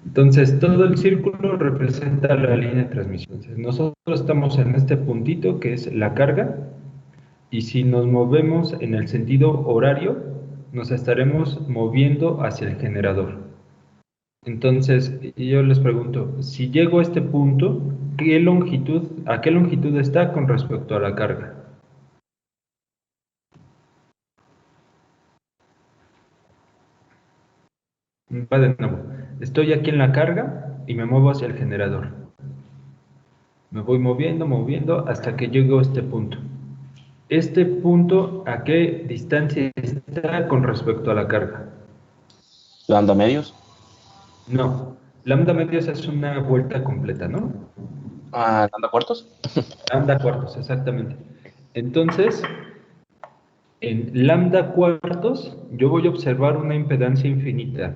Entonces, todo el círculo representa la línea de transmisión. Entonces, nosotros estamos en este puntito que es la carga, y si nos movemos en el sentido horario, nos estaremos moviendo hacia el generador. Entonces, yo les pregunto, si llego a este punto, ¿a qué longitud está con respecto a la carga? Va de nuevo. Estoy aquí en la carga y me muevo hacia el generador. Me voy moviendo, moviendo hasta que llego a este punto. Este punto, ¿a qué distancia está con respecto a la carga? Lambda medios. No, lambda medios es una vuelta completa, ¿no? Ah, lambda cuartos. Lambda cuartos, exactamente. Entonces, en lambda cuartos, yo voy a observar una impedancia infinita.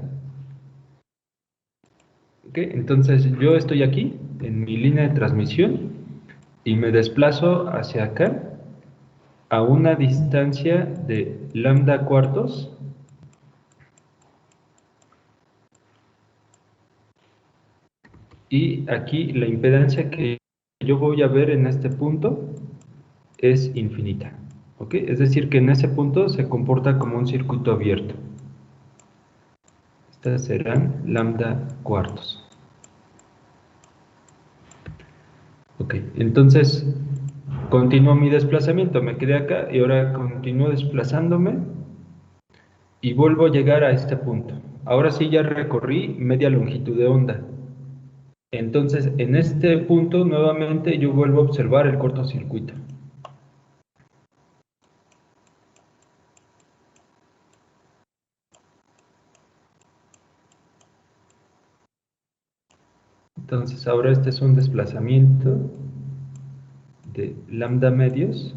¿Ok? Entonces, yo estoy aquí, en mi línea de transmisión, y me desplazo hacia acá, a una distancia de lambda cuartos, y aquí la impedancia que yo voy a ver en este punto es infinita. ¿Ok? Es decir, que en ese punto se comporta como un circuito abierto. Estas serán lambda cuartos. Ok, entonces continúo mi desplazamiento, me quedé acá y ahora continúo desplazándome y vuelvo a llegar a este punto. Ahora sí ya recorrí media longitud de onda. Entonces, en este punto nuevamente yo vuelvo a observar el cortocircuito. Entonces, ahora este es un desplazamiento de lambda medios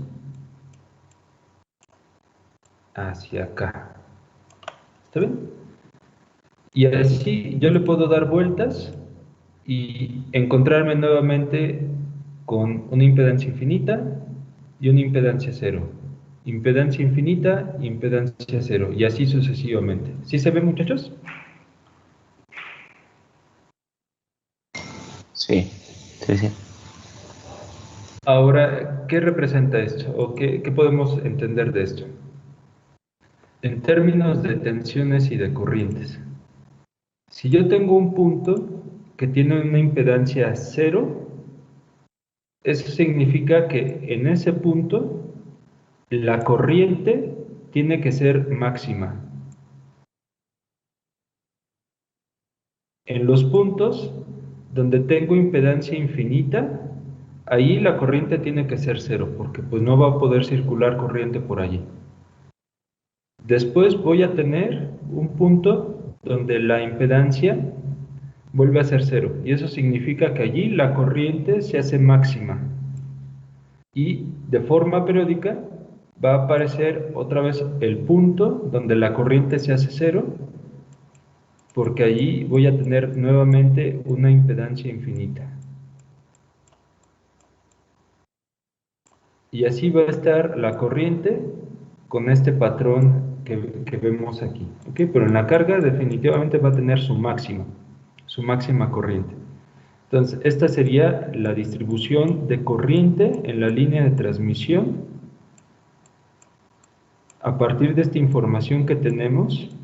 hacia acá. ¿Está bien? Y así yo le puedo dar vueltas y encontrarme nuevamente con una impedancia infinita y una impedancia cero. Impedancia infinita, impedancia cero, y así sucesivamente. ¿Sí se ve, muchachos? Sí, sí, sí. Ahora, ¿qué representa esto? ¿O qué podemos entender de esto? En términos de tensiones y de corrientes. Si yo tengo un punto que tiene una impedancia cero, eso significa que en ese punto la corriente tiene que ser máxima. En los puntos donde tengo impedancia infinita, ahí la corriente tiene que ser cero, porque pues no va a poder circular corriente por allí. Después voy a tener un punto donde la impedancia vuelve a ser cero, y eso significa que allí la corriente se hace máxima. Y de forma periódica va a aparecer otra vez el punto donde la corriente se hace cero, porque allí voy a tener nuevamente una impedancia infinita. Y así va a estar la corriente con este patrón que vemos aquí. ¿Okay? Pero en la carga definitivamente va a tener su máxima corriente. Entonces, esta sería la distribución de corriente en la línea de transmisión a partir de esta información que tenemos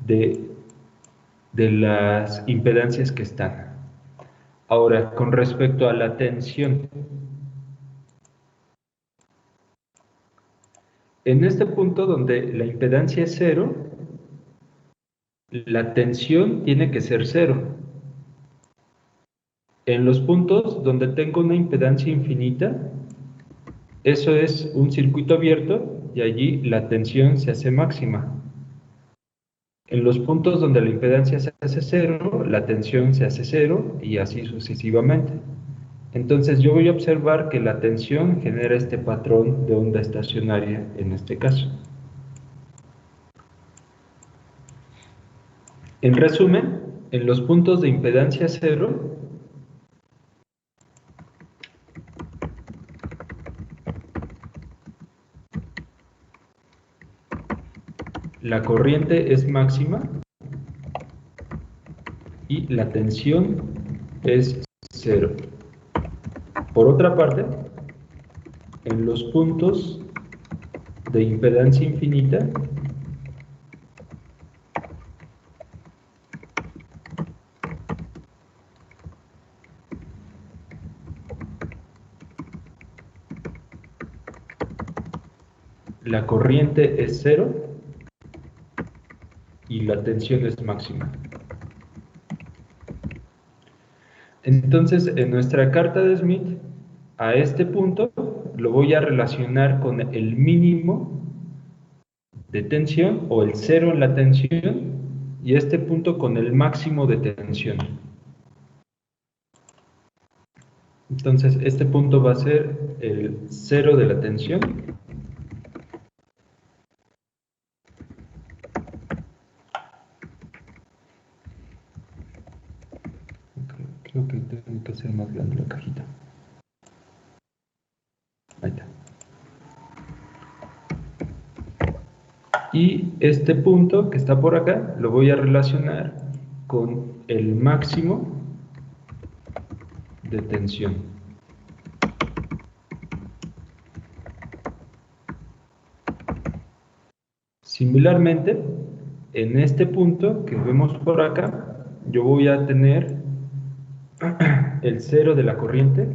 de las impedancias que están. Ahora, con respecto a la tensión, en este punto donde la impedancia es cero, la tensión tiene que ser cero. En los puntos donde tengo una impedancia infinita, eso es un circuito abierto y allí la tensión se hace máxima. En los puntos donde la impedancia se hace cero, la tensión se hace cero y así sucesivamente. Entonces yo voy a observar que la tensión genera este patrón de onda estacionaria en este caso. En resumen, en los puntos de impedancia cero, la corriente es máxima y la tensión es cero. Por otra parte, en los puntos de impedancia infinita, la corriente es cero y la tensión es máxima. Entonces, en nuestra carta de Smith, a este punto lo voy a relacionar con el mínimo de tensión o el cero en la tensión y este punto con el máximo de tensión. Entonces, este punto va a ser el cero de la tensión. Creo que tengo que hacer más grande la cajita. Ahí está. Y este punto que está por acá lo voy a relacionar con el máximo de tensión. Similarmente, en este punto que vemos por acá, yo voy a tener el cero de la corriente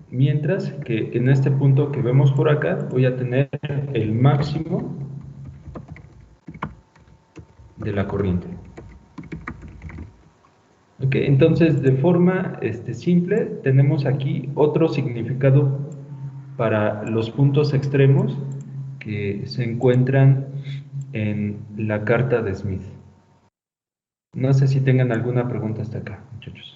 mientras que en este punto que vemos por acá voy a tener el máximo de la corriente. Okay, entonces de forma simple tenemos aquí otro significado para los puntos extremos que se encuentran en la carta de Smith. No sé si tengan alguna pregunta hasta acá, muchachos.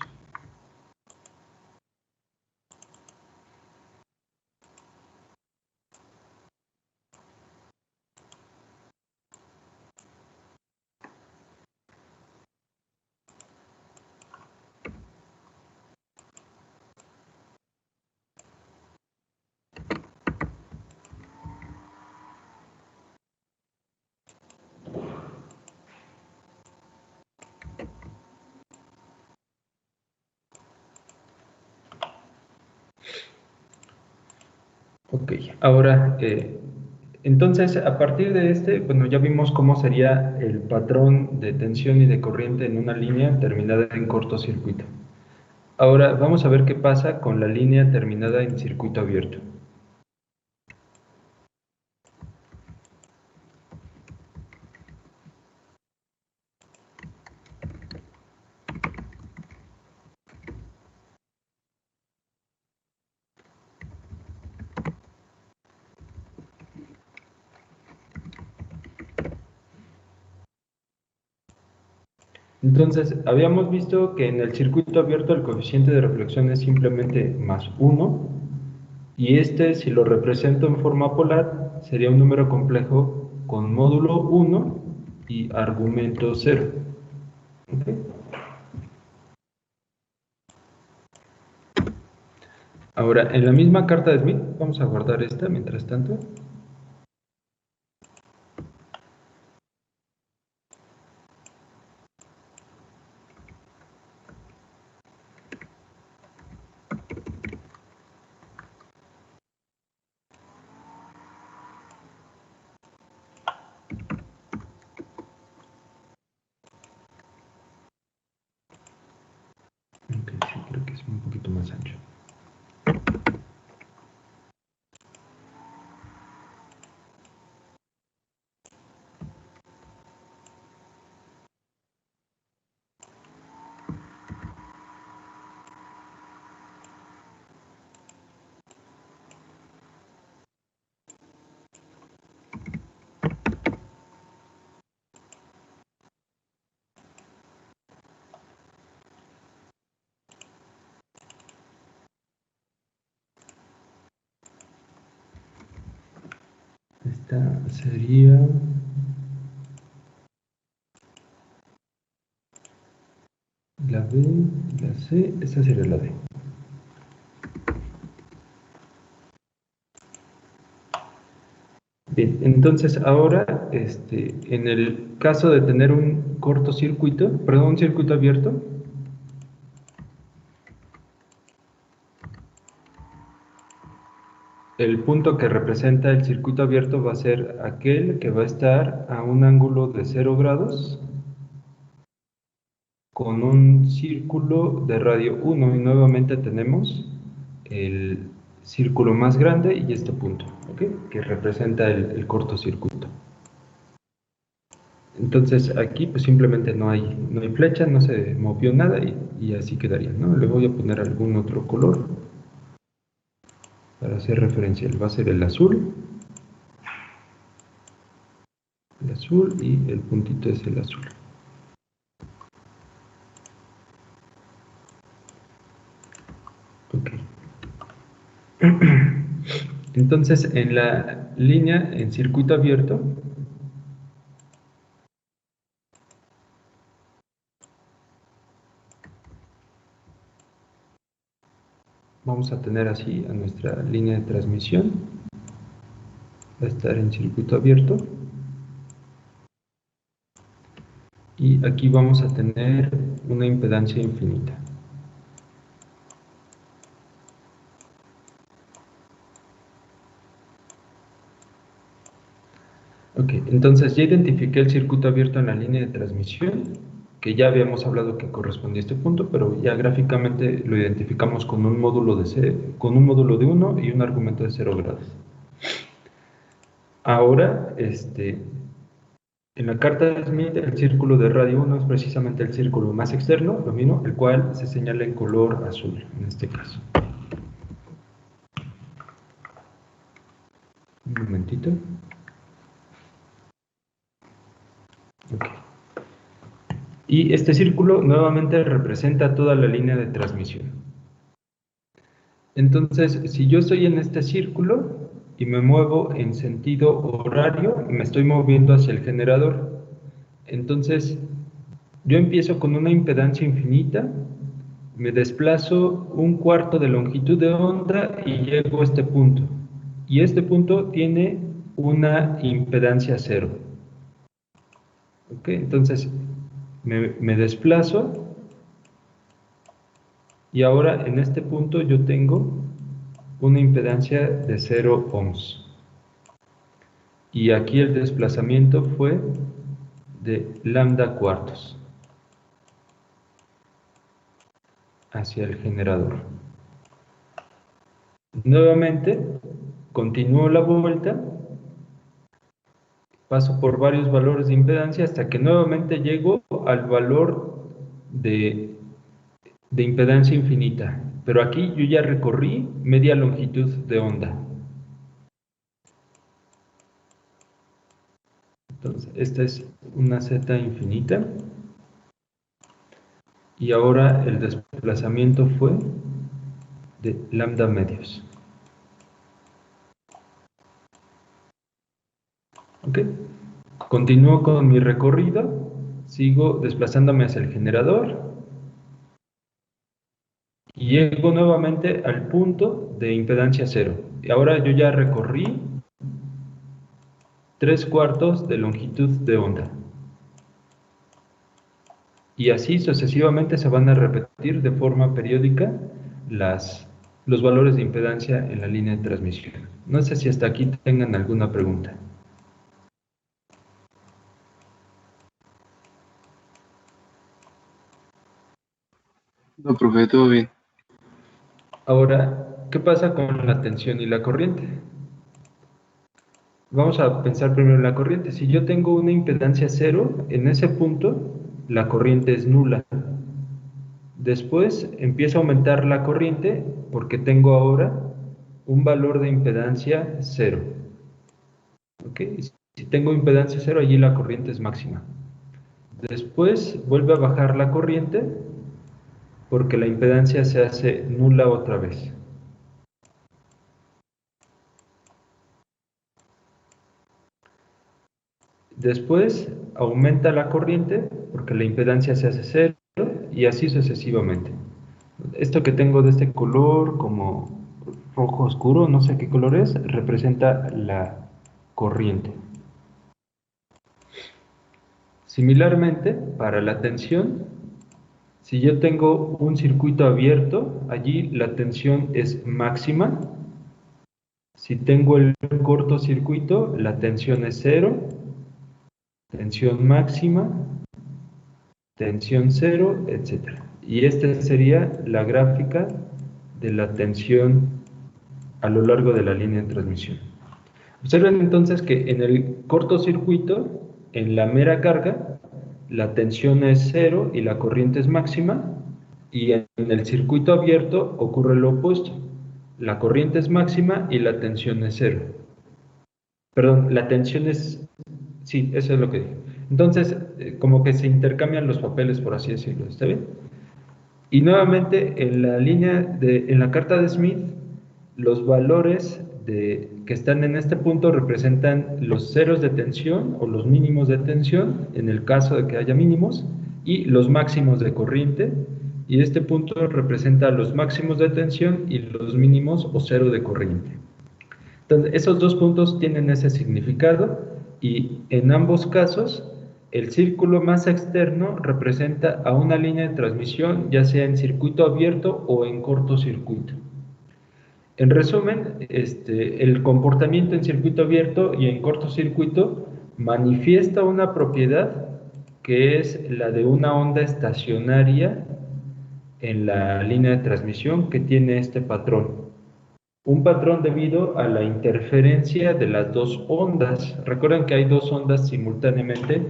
Ok, ahora, entonces a partir de bueno, ya vimos cómo sería el patrón de tensión y de corriente en una línea terminada en cortocircuito. Ahora vamos a ver qué pasa con la línea terminada en circuito abierto. Entonces, habíamos visto que en el circuito abierto el coeficiente de reflexión es simplemente +1, y si lo represento en forma polar, sería un número complejo con módulo 1 y argumento 0. ¿Okay? Ahora, en la misma carta de Smith, vamos a guardar esta mientras tanto. Ok, sí, creo que es un poquito más ancho. Esta sería la B, la C, esta sería la D. Bien, entonces ahora, en el caso de tener un cortocircuito, perdón, un circuito abierto, el punto que representa el circuito abierto va a ser aquel que va a estar a un ángulo de 0 grados con un círculo de radio 1, y nuevamente tenemos el círculo más grande y este punto, ¿okay? Que representa el cortocircuito. Entonces aquí pues simplemente no hay flecha, no se movió nada y así quedaría, ¿no? Le voy a poner algún otro color para hacer referencial. Va a ser el azul y el puntito es el azul. Ok. Entonces en la línea en circuito abierto vamos a tener así a nuestra línea de transmisión. Va a estar en circuito abierto. Y aquí vamos a tener una impedancia infinita. Ok, entonces ya identifiqué el circuito abierto en la línea de transmisión, que ya habíamos hablado que correspondía a este punto, pero ya gráficamente lo identificamos con un módulo de 1 y un argumento de 0 grados. Ahora, en la carta de Smith, el círculo de radio 1 es precisamente el círculo más externo, lo mismo, el cual se señala en color azul, en este caso. Un momentito. Ok. Y este círculo nuevamente representa toda la línea de transmisión. Entonces, si yo estoy en este círculo y me muevo en sentido horario, me estoy moviendo hacia el generador. Entonces, yo empiezo con una impedancia infinita, me desplazo un cuarto de longitud de onda y llego a este punto. Y este punto tiene una impedancia 0. ¿Ok? Entonces, me desplazo y ahora en este punto yo tengo una impedancia de 0 ohms. Y aquí el desplazamiento fue de lambda cuartos hacia el generador. Nuevamente, continúo la vuelta, paso por varios valores de impedancia hasta que nuevamente llego al valor de impedancia infinita. Pero aquí yo ya recorrí media longitud de onda. Entonces, esta es una Z infinita. Y ahora el desplazamiento fue de lambda medios. ¿Ok? Continúo con mi recorrido, sigo desplazándome hacia el generador y llego nuevamente al punto de impedancia 0. Y ahora yo ya recorrí 3/4 de longitud de onda. Y así sucesivamente se van a repetir de forma periódica los valores de impedancia en la línea de transmisión. No sé si hasta aquí tengan alguna pregunta. No, profe, todo bien. Ahora, ¿qué pasa con la tensión y la corriente? Vamos a pensar primero en la corriente. Si yo tengo una impedancia 0, en ese punto la corriente es nula. Después empieza a aumentar la corriente porque tengo ahora un valor de impedancia 0. ¿Ok? Si tengo impedancia 0, allí la corriente es máxima. Después vuelve a bajar la corriente porque la impedancia se hace nula otra vez. Después aumenta la corriente porque la impedancia se hace 0 y así sucesivamente. Esto que tengo de este color como rojo oscuro, no sé qué color es, representa la corriente. Similarmente, para la tensión, si yo tengo un circuito abierto, allí la tensión es máxima. Si tengo el cortocircuito, la tensión es 0, tensión máxima, tensión 0, etc. Y esta sería la gráfica de la tensión a lo largo de la línea de transmisión. Observen entonces que en el cortocircuito, en la mera carga, la tensión es 0 y la corriente es máxima, y en el circuito abierto ocurre lo opuesto. La corriente es máxima y la tensión es 0. Perdón, la tensión es... Sí, eso es lo que dije. Entonces, como que se intercambian los papeles, por así decirlo, ¿está bien? Y nuevamente, en la carta de Smith, los valores que están en este punto representan los ceros de tensión o los mínimos de tensión, en el caso de que haya mínimos, y los máximos de corriente, y este punto representa los máximos de tensión y los mínimos o cero de corriente. Entonces, esos dos puntos tienen ese significado, y en ambos casos, el círculo más externo representa a una línea de transmisión, ya sea en circuito abierto o en cortocircuito. En resumen, el comportamiento en circuito abierto y en cortocircuito manifiesta una propiedad que es la de una onda estacionaria en la línea de transmisión que tiene este patrón. Un patrón debido a la interferencia de las dos ondas. Recuerden que hay dos ondas simultáneamente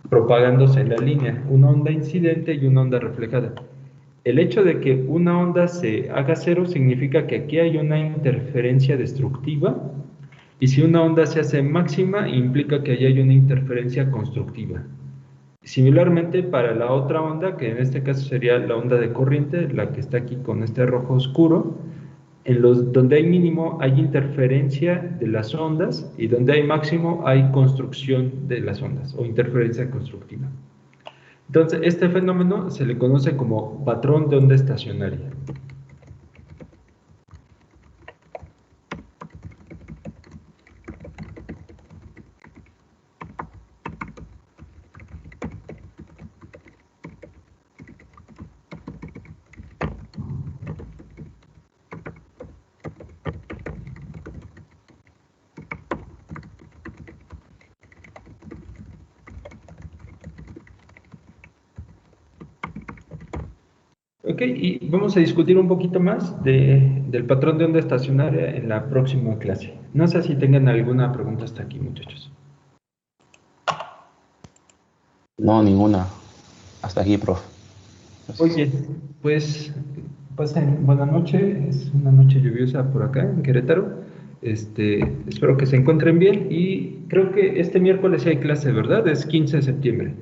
propagándose en la línea, una onda incidente y una onda reflejada. El hecho de que una onda se haga cero significa que aquí hay una interferencia destructiva, y si una onda se hace máxima implica que allí hay una interferencia constructiva. Similarmente para la otra onda, que en este caso sería la onda de corriente, la que está aquí con este rojo oscuro, donde hay mínimo hay interferencia de las ondas, y donde hay máximo hay construcción de las ondas o interferencia constructiva. Entonces, este fenómeno se le conoce como patrón de onda estacionaria. Ok, y vamos a discutir un poquito más del patrón de onda estacionaria en la próxima clase. No sé si tengan alguna pregunta hasta aquí, muchachos. No, ninguna. Hasta aquí, profe. Oye, pues pasen buena noche, es una noche lluviosa por acá en Querétaro. Espero que se encuentren bien y creo que este miércoles sí hay clase, ¿verdad? Es 15 de septiembre.